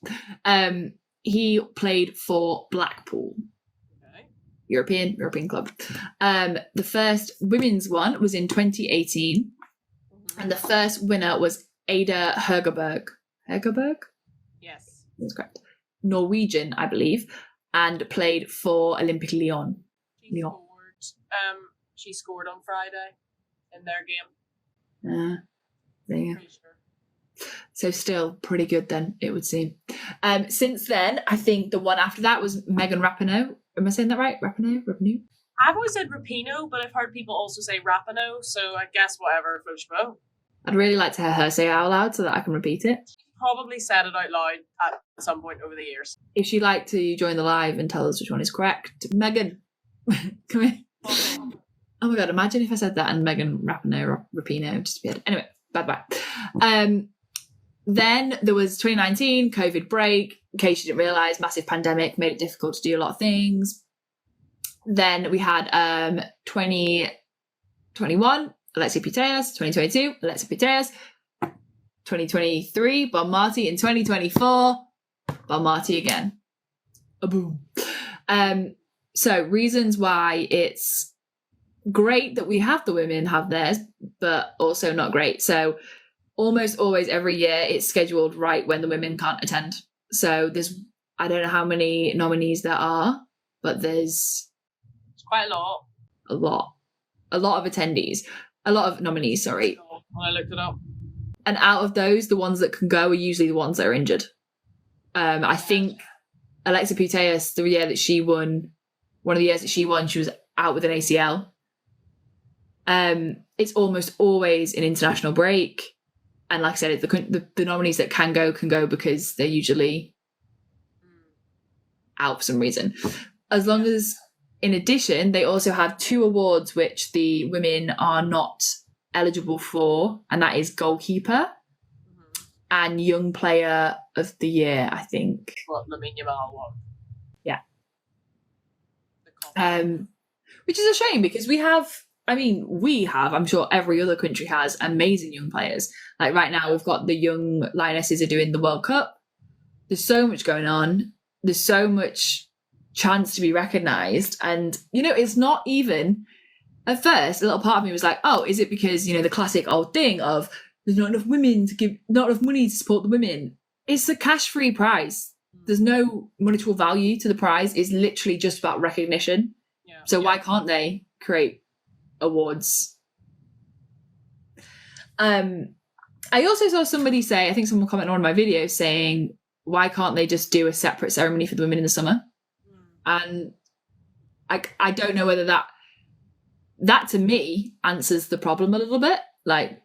Speaker 2: He played for Blackpool.
Speaker 1: Okay.
Speaker 2: European club. The first women's one was in 2018, and the first winner was Ada Hegerberg. Hegerberg?
Speaker 1: Yes.
Speaker 2: That's correct. Norwegian, I believe, and played for Olympique Lyon.
Speaker 1: She scored on Friday in their game.
Speaker 2: Yeah. Sure. So still pretty good then, it would seem. Since then, I think the one after that was Megan Rapinoe. Am I saying that right? Rapinoe?
Speaker 1: I've always said Rapinoe, but I've heard people also say Rapinoe, so I guess whatever floats your boat.
Speaker 2: I'd really like to hear her say it out loud so that I can repeat it.
Speaker 1: She probably said it out loud at some point over the years.
Speaker 2: If she'd like to join the live and tell us which one is correct, Megan, come here.
Speaker 1: Okay.
Speaker 2: Oh my god, imagine if I said that and Megan Rapinoe just appeared. Anyway, bye. Then there was 2019, COVID break. In case you didn't realise, massive pandemic made it difficult to do a lot of things. Then we had 2021, Alexia Putellas, 2022, Alexia Putellas, 2023, Bonmati, in 2024, Bonmati again. A boom. So reasons why it's great that we have the women have theirs, but also not great. So almost always every year it's scheduled right when the women can't attend. So I don't know how many nominees there are, but it's
Speaker 1: quite a lot.
Speaker 2: A lot of attendees. A lot of nominees, sorry.
Speaker 1: I looked it up.
Speaker 2: And out of those, the ones that can go are usually the ones that are injured. I think Alexia Putellas, the year that she won, one of the years that she won, she was out with an ACL. It's almost always an international break. And like I said, the nominees that can go because they're usually out for some reason. As long as, in addition, they also have 2 awards which the women are not eligible for, and that is goalkeeper and young player of the year, I think.
Speaker 1: What Lamine Yamal won.
Speaker 2: Yeah. Which is a shame because we have, I'm sure every other country has amazing young players. Like right now, we've got the young Lionesses are doing the World Cup. There's so much going on. There's so much chance to be recognised. And, you know, it's not even, at first, a little part of me was like, oh, is it because, you know, the classic old thing of there's not enough women to give, not enough money to support the women? It's a cash-free prize. There's no monetary value to the prize. It's literally just about recognition. Yeah. So why can't they create awards? I also saw somebody say, I think someone commented on one of my videos saying, why can't they just do a separate ceremony for the women in the summer? And I don't know whether that to me answers the problem a little bit. Like,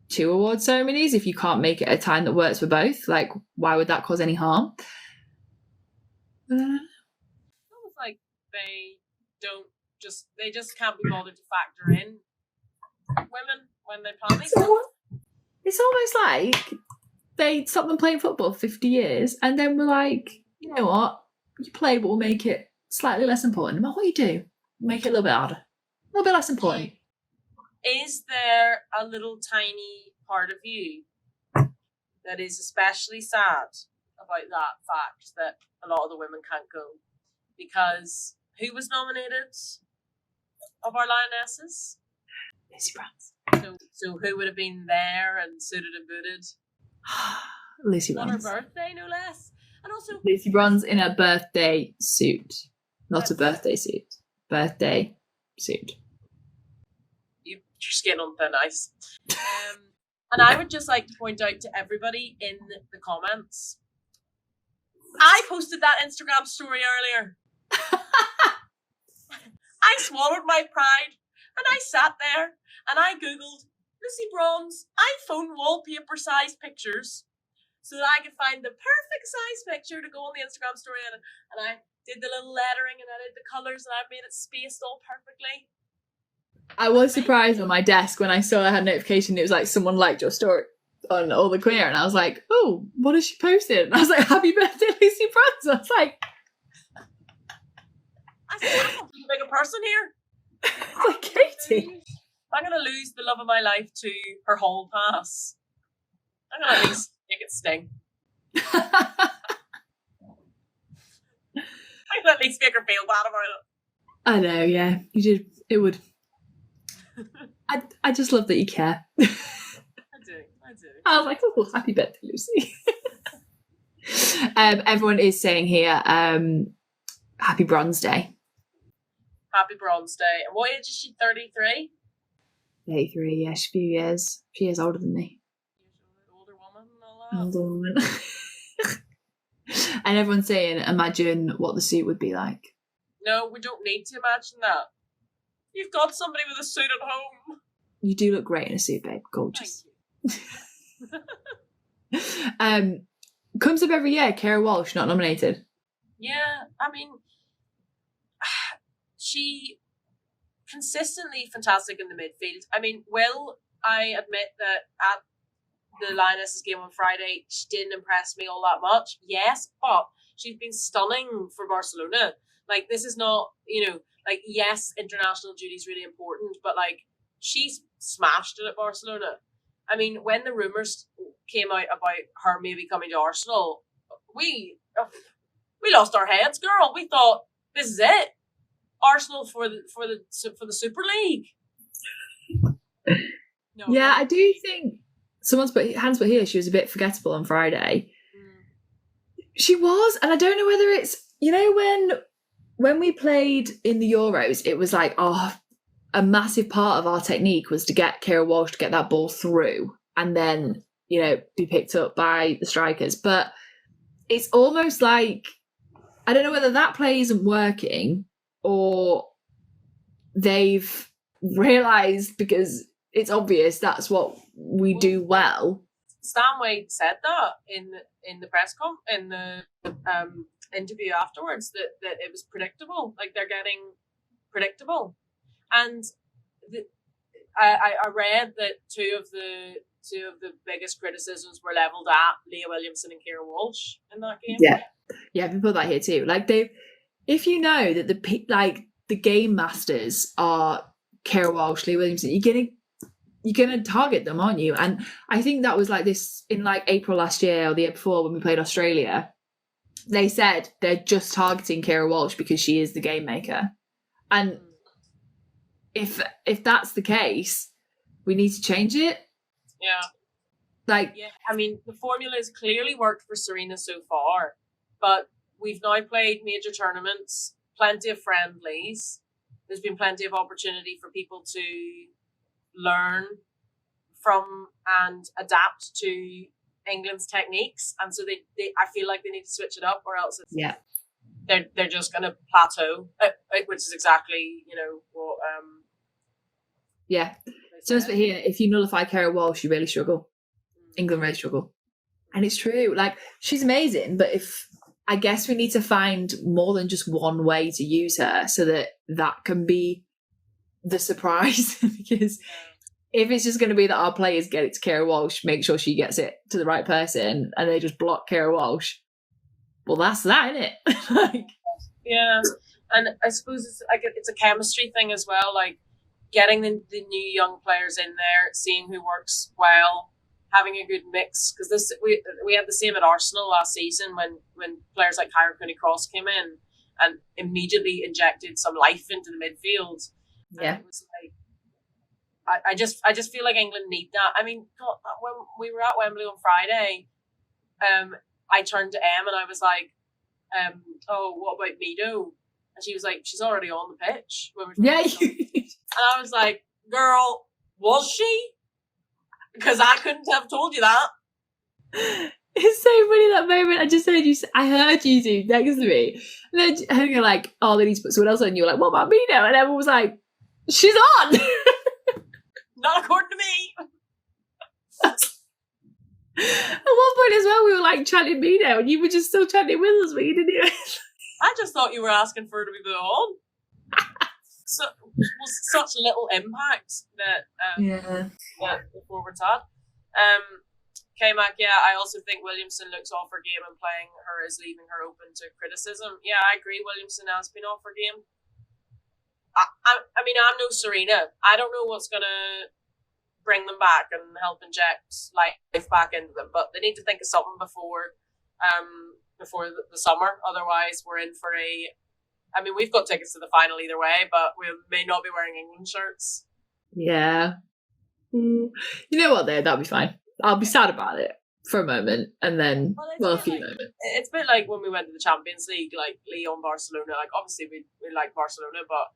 Speaker 2: 2 award ceremonies, if you can't make it a time that works for both, like, why would that cause any harm?
Speaker 1: It's almost like they just can't be bothered to factor in women when they plan these things.
Speaker 2: It's almost like they stopped them playing football for 50 years and then we're like, you know what, you play, but we'll make it slightly less important. No matter what you do, make it a little bit harder, a little bit less important.
Speaker 1: Is there a little tiny part of you that is especially sad about that fact that a lot of the women can't go? Because who was nominated of our Lionesses?
Speaker 2: Lucy Bronze.
Speaker 1: So who would have been there and suited and booted?
Speaker 2: Lucy Bronze.
Speaker 1: On her birthday, no less. And also
Speaker 2: Lucy Bronze in a birthday suit. Not a birthday suit. Birthday suit.
Speaker 1: Your skin on thin ice. And I would just like to point out to everybody in the comments, I posted that Instagram story earlier. I swallowed my pride and I sat there and I googled Lucy Bronze iPhone wallpaper size pictures so that I could find the perfect size picture to go on the Instagram story, and I did the little lettering and I did the colours and I made it spaced all perfectly.
Speaker 2: I was surprised on my desk when I saw I had a notification. It was like someone liked your story on All the Queer, and I was like, oh, what has she posted? And I was like, happy birthday, Lucy Bronze. I was like,
Speaker 1: I said, I'm not a bigger person here.
Speaker 2: Like, Katie,
Speaker 1: I'm going to lose the love of my life to her hall pass. I'm going to at least make it sting. I'm going to at least make her feel bad about it.
Speaker 2: I know, yeah, you did. It would. I just love that you care.
Speaker 1: I do.
Speaker 2: I was like, oh, happy birthday, Lucy. Everyone is saying here, happy Bronze Day.
Speaker 1: Happy Bronze Day. And what age is she? 33?
Speaker 2: 33, yeah, she's a few years. She is older than me.
Speaker 1: Older woman and all that.
Speaker 2: Older woman. And everyone's saying, imagine what the suit would be like.
Speaker 1: No, we don't need to imagine that. You've got somebody with a suit at home.
Speaker 2: You do look great in a suit, babe. Gorgeous. Comes up every year, Kara Walsh, not nominated.
Speaker 1: Yeah, I mean, she consistently fantastic in the midfield. I mean, will I admit that at the Lionesses game on Friday, she didn't impress me all that much? Yes, but she's been stunning for Barcelona. Like, this is not, you know, like, yes, international duty is really important, but, like, she's smashed it at Barcelona. I mean, when the rumours came out about her maybe coming to Arsenal, we lost our heads, girl. We thought, this is it. Arsenal for the Super League. No,
Speaker 2: yeah, I do think someone's put here. She was a bit forgettable on Friday. She was, and I don't know whether it's, you know, when we played in the Euros, it was like, a massive part of our technique was to get Kara Walsh to get that ball through and then, you know, be picked up by the strikers. But it's almost like, I don't know whether that play isn't working or they've realised, because it's obvious that's what we do well.
Speaker 1: Stanway said that in the press in the interview afterwards, that it was predictable. Like, they're getting predictable. And I read that two of the biggest criticisms were levelled at Leah Williamson and Kara Walsh in that game.
Speaker 2: Yeah, we put that here too. Like, if you know that the game masters are Kara Walsh, Leah Williamson, you're gonna target them, aren't you? And I think that was like this in like April last year or the year before when we played Australia. they said they're just targeting Keira Walsh because she is the game maker. And if that's the case, we need to change it.
Speaker 1: Yeah.
Speaker 2: Yeah,
Speaker 1: I mean, the formula has clearly worked for Serena so far, but we've now played major tournaments, plenty of friendlies. There's been plenty of opportunity for people to learn from and adapt to England's techniques, and so they I feel like they need to switch it up, or else they're just going to plateau, which is exactly what
Speaker 2: So here, if you nullify Keira Walsh, you really struggle. England really struggle, and it's true. Like, she's amazing, but I guess we need to find more than just one way to use her, so that can be the surprise. Because if it's just going to be that our players get it to Keira Walsh, make sure she gets it to the right person, and they just block Keira Walsh, well, that's that, isn't it?
Speaker 1: Yeah, and I suppose it's a chemistry thing as well. Like, getting the new young players in there, seeing who works well, having a good mix. Because we had the same at Arsenal last season when players like Kyra Cooney-Cross came in and immediately injected some life into the midfield.
Speaker 2: Yeah,
Speaker 1: and it was like, I just feel like England need that. I mean, God, when we were at Wembley on Friday, I turned to Em and I was like, "Oh, what about Mido?" And she was like, "She's already on the pitch."
Speaker 2: Yeah.
Speaker 1: And I was like, "Girl, was she?" Because I couldn't have told you that.
Speaker 2: It's so funny, that moment. I heard you two next to me, and then you're like, "Oh, they need to put someone else on." And you were like, "What about Mido?" And everyone was like, "She's on."
Speaker 1: Not according to me.
Speaker 2: At one point as well, we were like chanting Mido, and you were just still chanting with us, but you didn't even.
Speaker 1: I just thought you were asking for her to be put on. So it was such little impact that the forwards had. K-Mac, I also think Williamson looks off her game, and playing her is leaving her open to criticism. Yeah, I agree. Williamson has been off her game. I mean, I'm no Serena. I don't know what's gonna bring them back and help inject life back into them, but they need to think of something before the summer. Otherwise, we're in for I mean, we've got tickets to the final either way, but we may not be wearing England shirts.
Speaker 2: Yeah. You know what, though? That'll be fine. I'll be sad about it for a moment, and then, a few moments.
Speaker 1: It's a bit like when we went to the Champions League, like Lyon, Barcelona. Like, obviously, we like Barcelona, but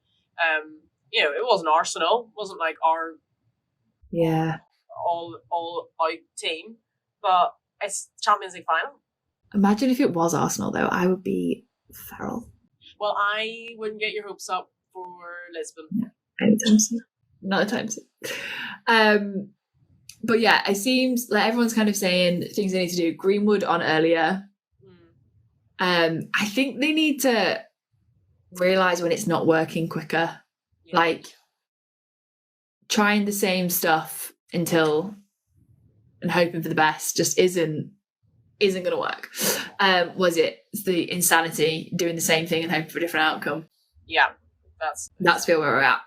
Speaker 1: it wasn't Arsenal. It wasn't like our all out team, but it's Champions League final.
Speaker 2: Imagine if it was Arsenal, though. I would be feral.
Speaker 1: Well, I wouldn't get your hopes up for Lisbon.
Speaker 2: Anytime soon. Not a time soon. But yeah, it seems like everyone's kind of saying things they need to do. Greenwood on earlier. I think they need to realise when it's not working quicker. Yeah. Like, trying the same stuff and hoping for the best just isn't going to work. Was it the insanity doing the same thing and hoping for a different outcome?
Speaker 1: Yeah,
Speaker 2: that's where we're at.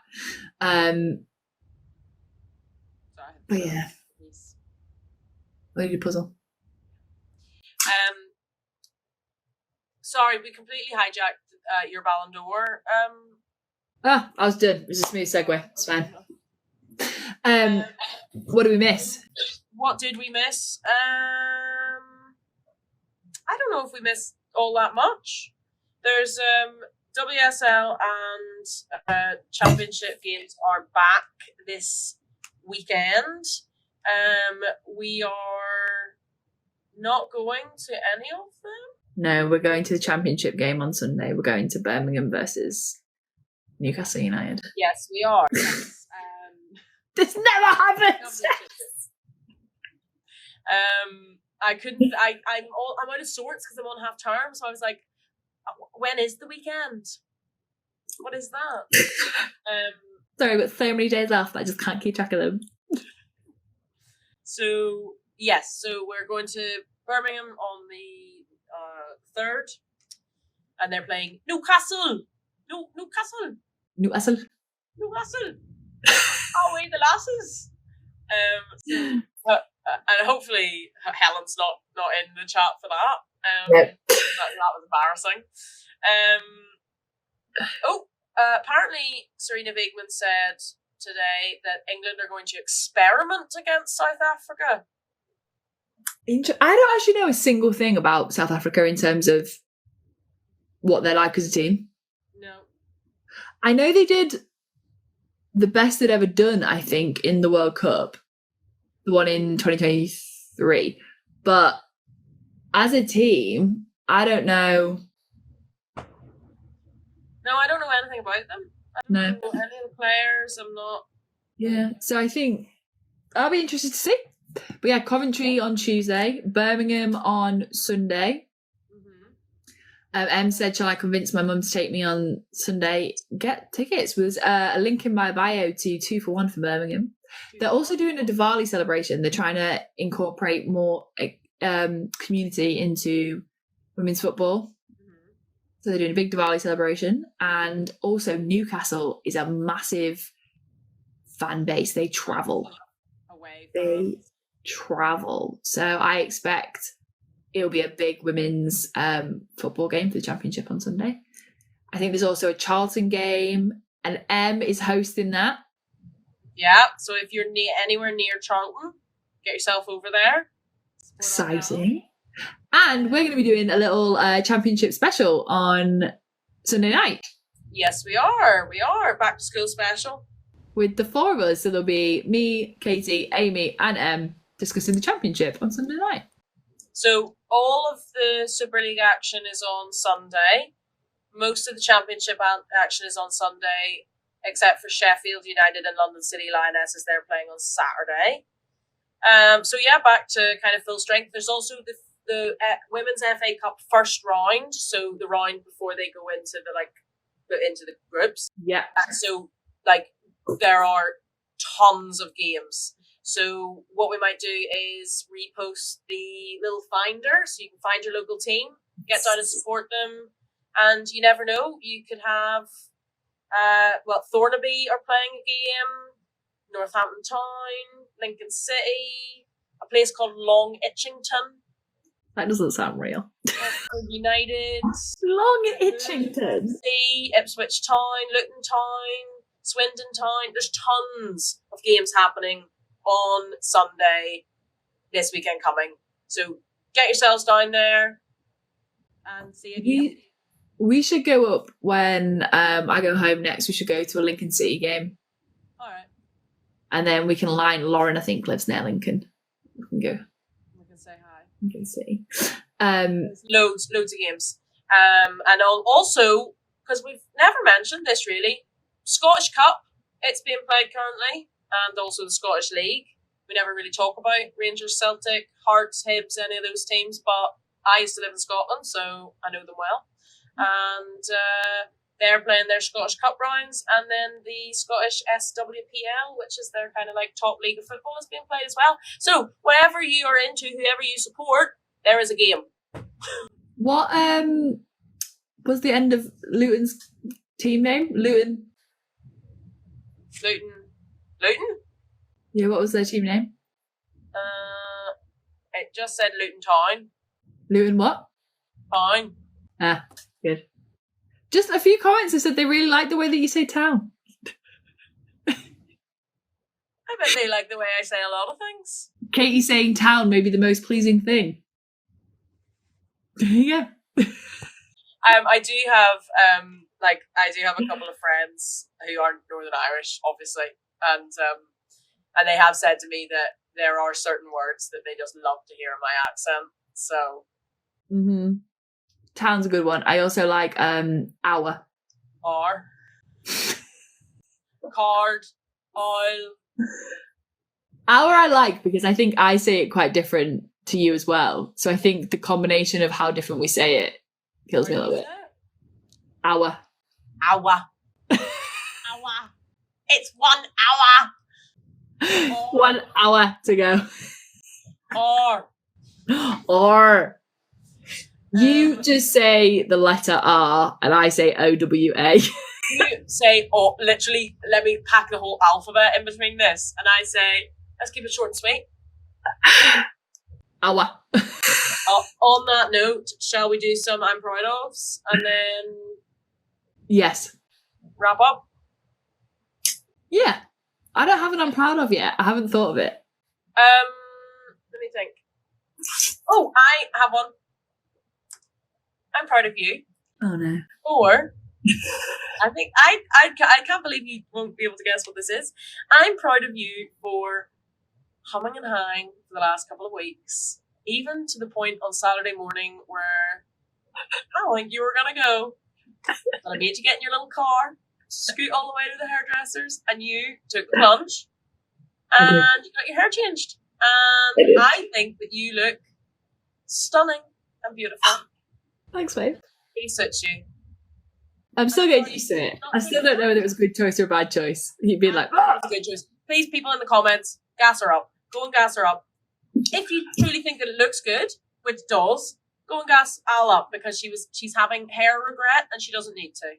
Speaker 2: But yeah, we need a puzzle.
Speaker 1: Sorry, we completely hijacked your Ballon d'Or.
Speaker 2: I was done. It was a smooth segue. It's fine. What did we miss?
Speaker 1: What did we miss? I don't know if we missed all that much. There's WSL and Championship games are back this weekend. We are not going to any of them.
Speaker 2: No, we're going to the Championship game on Sunday. We're going to Birmingham versus Newcastle United.
Speaker 1: Yes, we are.
Speaker 2: This never happens.
Speaker 1: I'm out of sorts because I'm on half term, so I was like, when is the weekend? What is that?
Speaker 2: Sorry, but so many days off, I just can't keep track of them.
Speaker 1: So yes, so we're going to Birmingham on the 3rd, and they're playing Newcastle. Newcastle. Away the lasses. And hopefully Helen's not in the chat for that. That was embarrassing. Apparently Serena Wigman said today that England are going to experiment against South Africa.
Speaker 2: I don't actually know a single thing about South Africa in terms of what they're like as a team.
Speaker 1: No.
Speaker 2: I know they did the best they'd ever done, I think, in the World Cup, the one in 2023. But as a team, I don't know.
Speaker 1: No, I don't know anything about them. I don't know any of the players. I'm not.
Speaker 2: Yeah, so I think I'll be interested to see. But yeah, Coventry on Tuesday, Birmingham on Sunday. Em said, shall I convince my mum to take me on Sunday? Get tickets. There's a link in my bio to 2 for 1 for Birmingham. They're also doing a Diwali celebration. They're trying to incorporate more community into women's football. So they're doing a big Diwali celebration. And also Newcastle is a massive fan base. They travel. They travel. So I expect it'll be a big women's football game for the championship on Sunday. I think there's also a Charlton game, and Em is hosting that.
Speaker 1: Yeah, so if you're anywhere near Charlton, get yourself over there.
Speaker 2: Exciting. And we're going to be doing a little championship special on Sunday night.
Speaker 1: Yes, we are. We are. Back to school special.
Speaker 2: With the 4 of us. So there'll be me, Katie, Amy, and Em discussing the championship on Sunday night.
Speaker 1: So all of the Super League action is on Sunday. Most of the championship action is on Sunday, except for Sheffield United and London City Lionesses. They're playing on Saturday. So yeah, back to kind of full strength. There's also the Women's FA Cup first round, so the round before they go into the groups.
Speaker 2: Yeah.
Speaker 1: So there are tons of games. So what we might do is repost the little finder, so you can find your local team, get down and support them, and you never know, you could have Thornaby are playing a game, Northampton Town, Lincoln City, a place called Long Itchington.
Speaker 2: That doesn't sound real.
Speaker 1: United.
Speaker 2: Long Itchington.
Speaker 1: Ipswich Town, Luton Town, Swindon Town. There's tons of games happening on Sunday this weekend coming. So get yourselves down there and see a game.
Speaker 2: We should go up when I go home next. We should go to a Lincoln City game.
Speaker 1: All right.
Speaker 2: And then we can line. Lauren, I think, lives near Lincoln. We can go.
Speaker 1: We can say hi.
Speaker 2: Lincoln City.
Speaker 1: Loads of games. And also, because we've never mentioned this really, Scottish Cup, it's being played currently, and also the Scottish League. We never really talk about Rangers, Celtic, Hearts, Hibs, any of those teams, but I used to live in Scotland, so I know them well. And they're playing their Scottish Cup rounds, and then the Scottish SWPL, which is their kind of top league of football, is being played as well. So whatever you are into, whoever you support, there is a game.
Speaker 2: What was the end of Luton's team name? Luton? Yeah, what was their team name?
Speaker 1: It just said Luton Town.
Speaker 2: Luton what?
Speaker 1: Town.
Speaker 2: Ah, good. Just a few comments that said they really like the way that you say town.
Speaker 1: I bet they like the way I say a lot of things.
Speaker 2: Katie saying town may be the most pleasing thing. Yeah.
Speaker 1: I do have a couple of friends who aren't Northern Irish, obviously, and they have said to me that there are certain words that they just love to hear in my accent. So.
Speaker 2: Town's a good one. I also like hour.
Speaker 1: Or. Card. Oil.
Speaker 2: Hour I like because I think I say it quite different to you as well. So I think the combination of how different we say it kills me a little bit. Hour.
Speaker 1: Hour. Hour. It's 1 hour.
Speaker 2: 1 hour to go. Or. You just say the letter R and I say OWA.
Speaker 1: You say, literally, let me pack the whole alphabet in between this. And I say, let's keep it short and sweet.
Speaker 2: Hour.
Speaker 1: on that note, shall we do some I'm proud ofs and then
Speaker 2: yes,
Speaker 1: wrap up?
Speaker 2: Yeah, I don't have an I'm proud of yet. I haven't thought of it.
Speaker 1: Let me think. Oh, I have one. I'm proud of you.
Speaker 2: Oh no.
Speaker 1: Or I think I can't believe you won't be able to guess what this is. I'm proud of you for humming and hawing for the last couple of weeks, even to the point on Saturday morning where I don't think you were gonna go. And I made you get in your little car, scoot all the way to the hairdressers, and you took the plunge, and you got your hair changed. And I think that you look stunning and beautiful.
Speaker 2: Thanks, babe.
Speaker 1: Really suits you.
Speaker 2: I'm still getting used to it. I still don't know whether it was a good choice or a bad choice. You'd be like,
Speaker 1: it's a good choice. Please, people in the comments, gas her up. Go and gas her up. If you truly think that it looks good, which does, go and gas Al up because she's having hair regret and she doesn't need to.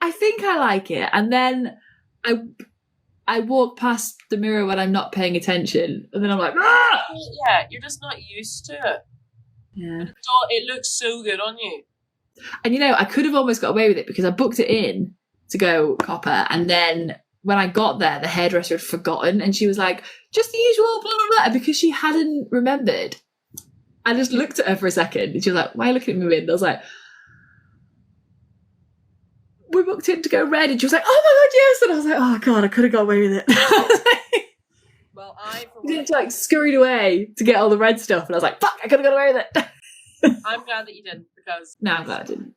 Speaker 2: I think I like it, and then I walk past the mirror when I'm not paying attention, and then I'm like, ah!
Speaker 1: Yeah, you're just not used to it.
Speaker 2: Yeah,
Speaker 1: it looks so good on you.
Speaker 2: And I could have almost got away with it because I booked it in to go copper, and then when I got there, the hairdresser had forgotten, and she was like, just the usual, blah, blah, blah. And because she hadn't remembered, I just looked at her for a second, and she was like, why are you looking at me weird? And I was like, we booked in to go red, and she was like, oh my god, yes. And I was like, oh god, I could have got away with it.
Speaker 1: Well, I
Speaker 2: scurried away to get all the red stuff, and I was like, fuck, I could have got away with
Speaker 1: it. I'm glad that you didn't, because
Speaker 2: no, I'm glad I didn't.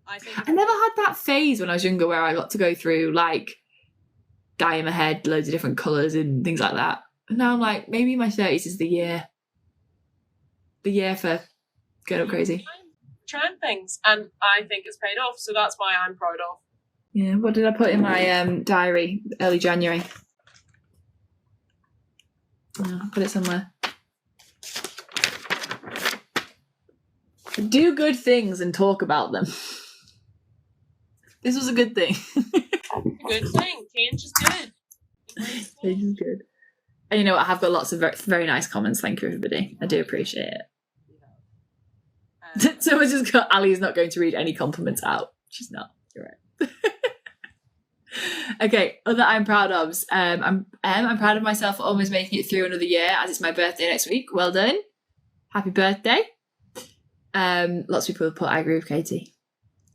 Speaker 1: I
Speaker 2: never had that phase when I was younger where I got to go through like dyeing my head loads of different colours and things like that. And now I'm like, maybe my 30s is the year for going up crazy.
Speaker 1: Trying things, and I think it's paid off, so that's why I'm proud of.
Speaker 2: Yeah, what did I put in my diary early January? I'll put it somewhere. Do good things and talk about them. This was a good thing.
Speaker 1: Good thing. Change is good.
Speaker 2: Change is good. And you know what? I have got lots of very, very nice comments. Thank you, everybody. I do appreciate it. Someone's just got Ali's not going to read any compliments out. She's not. You're right. Okay, other I'm proud of. I'm proud of myself for almost making it through another year, as it's my birthday next week. Well done. Happy birthday. Lots of people have put I agree with Katie.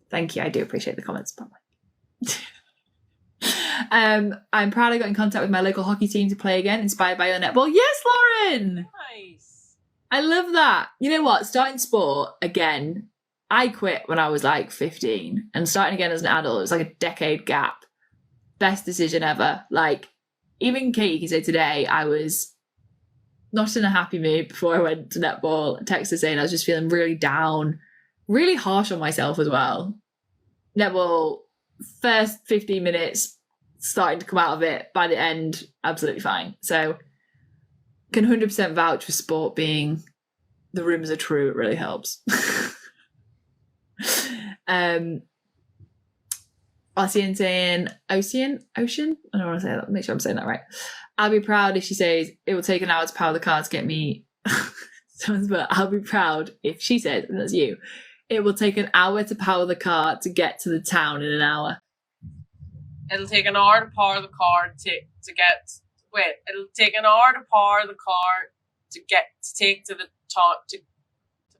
Speaker 2: Thank you. I do appreciate the comments, by the way. I'm proud I got in contact with my local hockey team to play again, inspired by your netball. Yes, Lauren!
Speaker 1: Nice.
Speaker 2: I love that. You know what? Starting sport again, I quit when I was like 15, and starting again as an adult, it was like a decade gap. Best decision ever. Like, even Katie can say today, I was not in a happy mood before I went to netball. I texted her saying I was just feeling really down, really harsh on myself as well. Netball, first 15 minutes, starting to come out of it. By the end, absolutely fine. So, can 100% vouch for sport being the rumours are true. It really helps. Ocean saying Ocean? I don't want to say that. Make sure I'm saying that right. I'll be proud if she says it will take an hour to power the car to get me. Someone's but I'll be proud if she says, and that's you, it will take an hour to power the car to get to the town in an hour.
Speaker 1: It'll take an hour to power the car to get. Wait, it'll take an hour to power the car to take to the town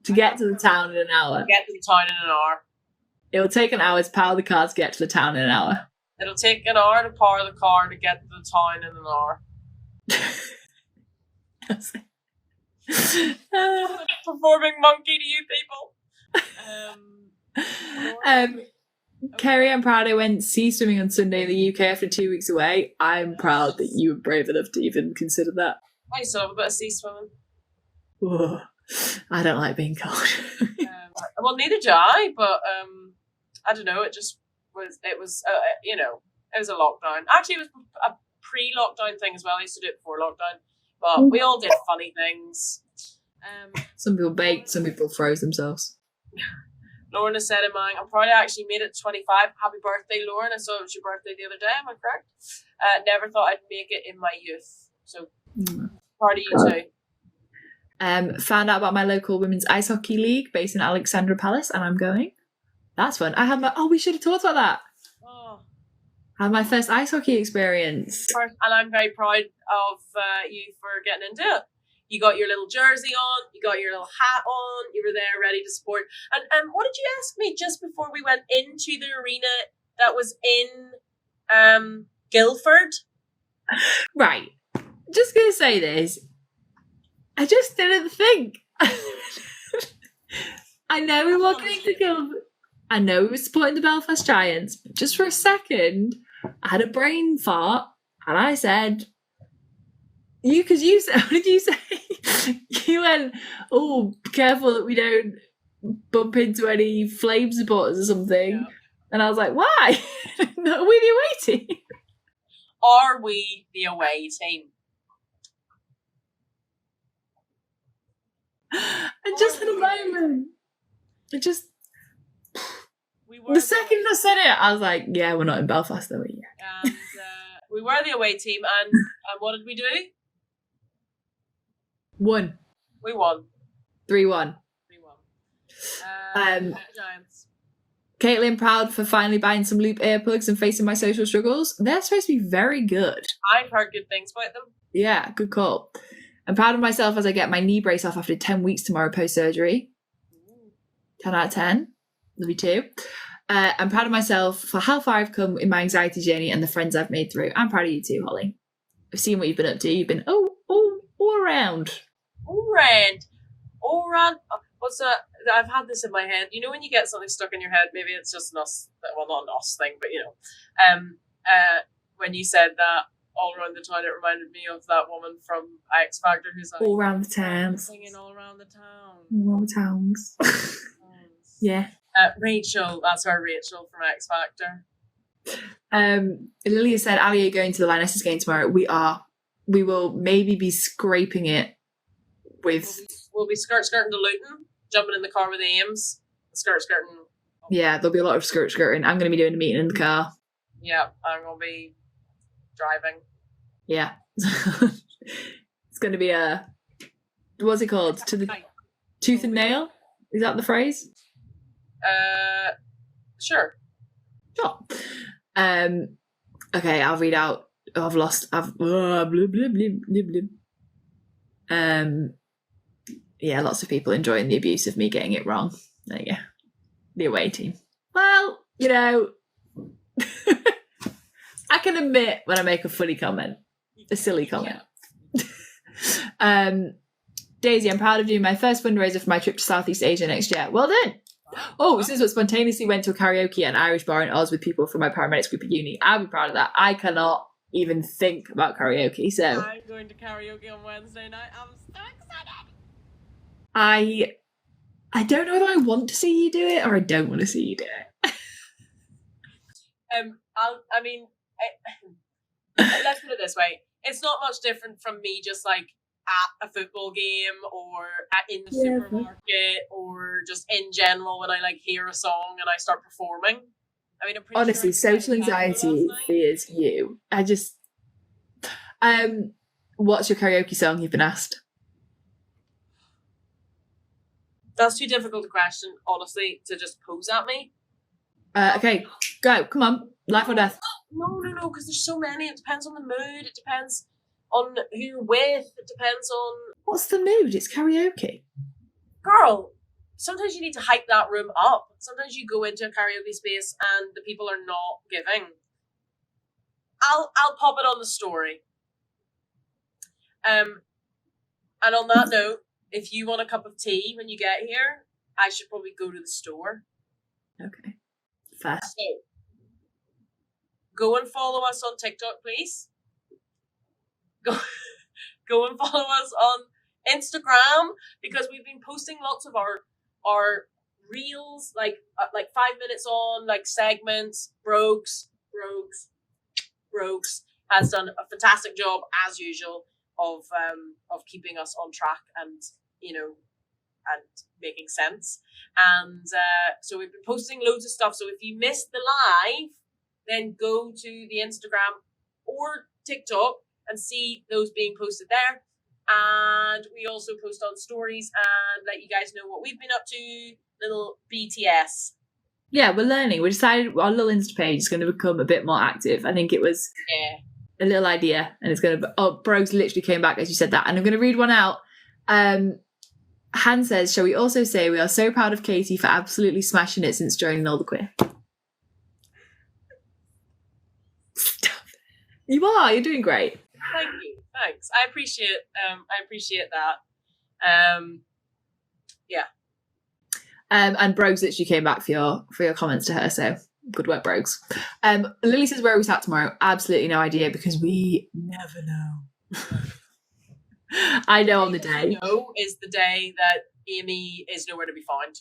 Speaker 2: to get to the town in an hour.
Speaker 1: To get to the town in an hour.
Speaker 2: It will take an hour to power the car to get to the town in an hour.
Speaker 1: It'll take an hour to power the car to get to the town in an hour. Performing monkey to you people.
Speaker 2: Kerry, I'm proud I went sea swimming on Sunday in the UK after 2 weeks away. I'm proud that you were brave enough to even consider that.
Speaker 1: I still have a bit of sea swimming.
Speaker 2: Whoa. I don't like being cold.
Speaker 1: Well, neither do I, but I don't know. It was a lockdown. Actually, it was a pre-lockdown thing as well. I used to do it before lockdown, but we all did funny things.
Speaker 2: Some people baked, some people froze themselves.
Speaker 1: Lauren has said in mine, I'm proud I actually made it to 25. Happy birthday, Lauren. I saw it was your birthday the other day, am I correct? Never thought I'd make it in my youth. So, proud of you too.
Speaker 2: Found out about my local women's ice hockey league based in Alexandra Palace, and I'm going. That's fun. I had my... Oh, we should have talked about that.
Speaker 1: Oh.
Speaker 2: I had my first ice hockey experience.
Speaker 1: And I'm very proud of you for getting into it. You got your little jersey on, you got your little hat on, you were there ready to support. And what did you ask me just before we went into the arena that was in Guildford?
Speaker 2: Right. Just going to say this. I just didn't think. I know we were going to Guildford. I know we were supporting the Belfast Giants, but just for a second, I had a brain fart and I said, because you said, what did you say? You went, oh, be careful that we don't bump into any Flame supporters or something. Yeah. And I was like, why? No, we're the away team.
Speaker 1: Are we the away team?
Speaker 2: I just had a moment. The second I said it, I was like, yeah, we're not in Belfast, though, yeah.
Speaker 1: And we were the away team, and what did we do?
Speaker 2: Won.
Speaker 1: We won.
Speaker 2: 3-1.
Speaker 1: 3-1. Giants.
Speaker 2: Caitlin, proud for finally buying some loop earplugs and facing my social struggles. They're supposed to be very good.
Speaker 1: I've heard good things about them.
Speaker 2: Yeah, good call. I'm proud of myself as I get my knee brace off after 10 weeks tomorrow post-surgery. 10 out of 10. Love you too. I'm proud of myself for how far I've come in my anxiety journey and the friends I've made through. I'm proud of you too, Holly. I've seen what you've been up to. You've been all around.
Speaker 1: All around. What's that? I've had this in my head. You know when you get something stuck in your head, maybe it's just an us, well, not an us thing, but you know. When you said that all around the town, it reminded me of that woman from X Factor who's like,
Speaker 2: all around the towns.
Speaker 1: Singing all around the town.
Speaker 2: All around the towns. Yeah.
Speaker 1: Rachel, that's our Rachel from X Factor.
Speaker 2: Lilia said, Ali, are you going to the Lionesses game tomorrow? We are. We will maybe be scraping it with...
Speaker 1: We'll be skirting to Luton, jumping in the car with Ames, skirting.
Speaker 2: Yeah, there'll be a lot of skirting. I'm going to be doing a meeting in the car.
Speaker 1: Yeah, I'm going to be driving.
Speaker 2: Yeah. It's going to be a... What's it called? To the tooth and nail? Is that the phrase?
Speaker 1: Sure.
Speaker 2: Okay, I'll read out. Oh, I've lost. Yeah, lots of people enjoying the abuse of me getting it wrong. There you go. The away team. Well, you know, I can admit when I make a funny comment, a silly comment. Daisy, I'm proud of you. My first fundraiser for my trip to Southeast Asia next year. Well done. Oh, this is what spontaneously went to a karaoke at an Irish bar in Oz with people from my paramedics group at uni. I'll be proud of that. I cannot even think about karaoke, so
Speaker 1: I'm going to karaoke on Wednesday night. I'm so excited.
Speaker 2: I don't know whether I want to see you do it or I don't want to see you do it.
Speaker 1: Let's put it this way. It's not much different from me just like at a football game or in the supermarket or just in general when I like hear a song and I start performing. I mean, I'm pretty
Speaker 2: honestly,
Speaker 1: sure
Speaker 2: social anxiety fears you. I just what's your karaoke song you've been asked?
Speaker 1: That's too difficult a question, honestly, to just pose at me.
Speaker 2: Okay, go. Come on. Life or death.
Speaker 1: No, because there's so many. It depends on the mood. It depends on who you're with. It depends on...
Speaker 2: What's the mood? It's karaoke.
Speaker 1: Girl, sometimes you need to hype that room up. Sometimes you go into a karaoke space and the people are not giving. I'll pop it on the story. And on that note, if you want a cup of tea when you get here, I should probably go to the store.
Speaker 2: Okay. Fast.
Speaker 1: So, go and follow us on TikTok, please. Go and follow us on Instagram because we've been posting lots of our reels, like 5 minutes on, like segments. Brogues has done a fantastic job as usual of keeping us on track and and making sense. And so we've been posting loads of stuff. So if you missed the live, then go to the Instagram or TikTok and see those being posted there. And we also post on stories and let you guys know what we've been up to. Little BTS.
Speaker 2: Yeah, we're learning. We decided our little Insta page is going to become a bit more active. I think it was a little idea, and it's going to. Oh, Brogues literally came back as you said that, and I'm going to read one out. Han says, "Shall we also say we are so proud of Katie for absolutely smashing it since joining All the Queer." Stop. You are. You're doing great.
Speaker 1: Thank you. Thanks. I appreciate that. Yeah.
Speaker 2: And Brogues literally came back for your comments to her, so good work, Brogues. Lily says, "Where are we sat tomorrow?" Absolutely no idea, because we never know. I know on the day.
Speaker 1: Is the day that Amy is nowhere to be found.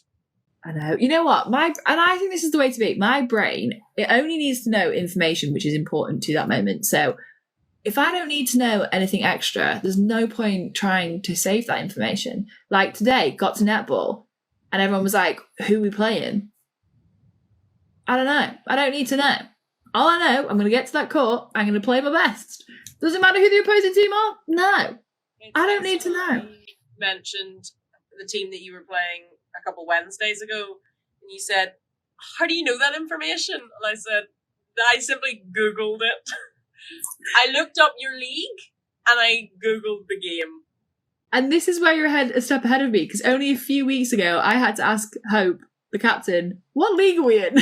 Speaker 2: I know. You know what? And I think this is the way to be. My brain, it only needs to know information which is important to that moment. So if I don't need to know anything extra, there's no point trying to save that information. Like today, got to netball, and everyone was like, "Who are we playing?" I don't know. I don't need to know. All I know, I'm going to get to that court. I'm going to play my best. Does it matter who the opposing team are? No. I don't need to know.
Speaker 1: You mentioned the team that you were playing a couple Wednesdays ago, and you said, "How do you know that information?" And I said, "I simply Googled it." I looked up your league, and I Googled the game.
Speaker 2: And this is where you're a step ahead of me, because only a few weeks ago, I had to ask Hope, the captain, what league are we in?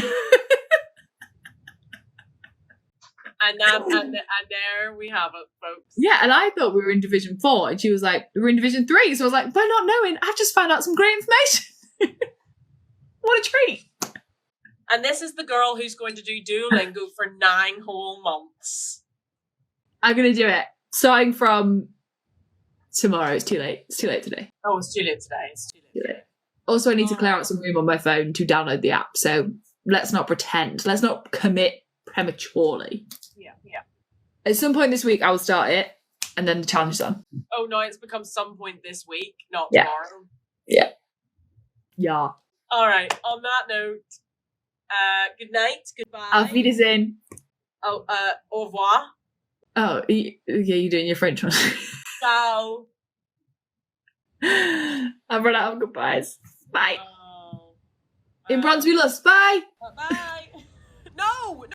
Speaker 1: And there we have it, folks.
Speaker 2: Yeah, and I thought we were in Division 4, and she was like, "We're in Division 3." So I was like, by not knowing, I've just found out some great information. What a treat.
Speaker 1: And this is the girl who's going to do Duolingo for 9 whole months.
Speaker 2: I'm going to do it. Starting from tomorrow. It's too late. It's too late today.
Speaker 1: Oh, it's too late today. It's too late.
Speaker 2: Also, I need to clear out some room on my phone to download the app. So let's not pretend. Let's not commit prematurely.
Speaker 1: Yeah.
Speaker 2: At some point this week, I will start it, and then the challenge is on.
Speaker 1: Oh, no, it's become some point this week, not tomorrow.
Speaker 2: Yeah.
Speaker 1: All right. On that note, good night. Goodbye.
Speaker 2: Auf Wiedersehen.
Speaker 1: Oh, au revoir.
Speaker 2: Oh, yeah, you're doing your French one.
Speaker 1: Ciao.
Speaker 2: I've run out of goodbyes. Bye.
Speaker 1: Oh.
Speaker 2: In Bronze we lost. Bye.
Speaker 1: Bye. No.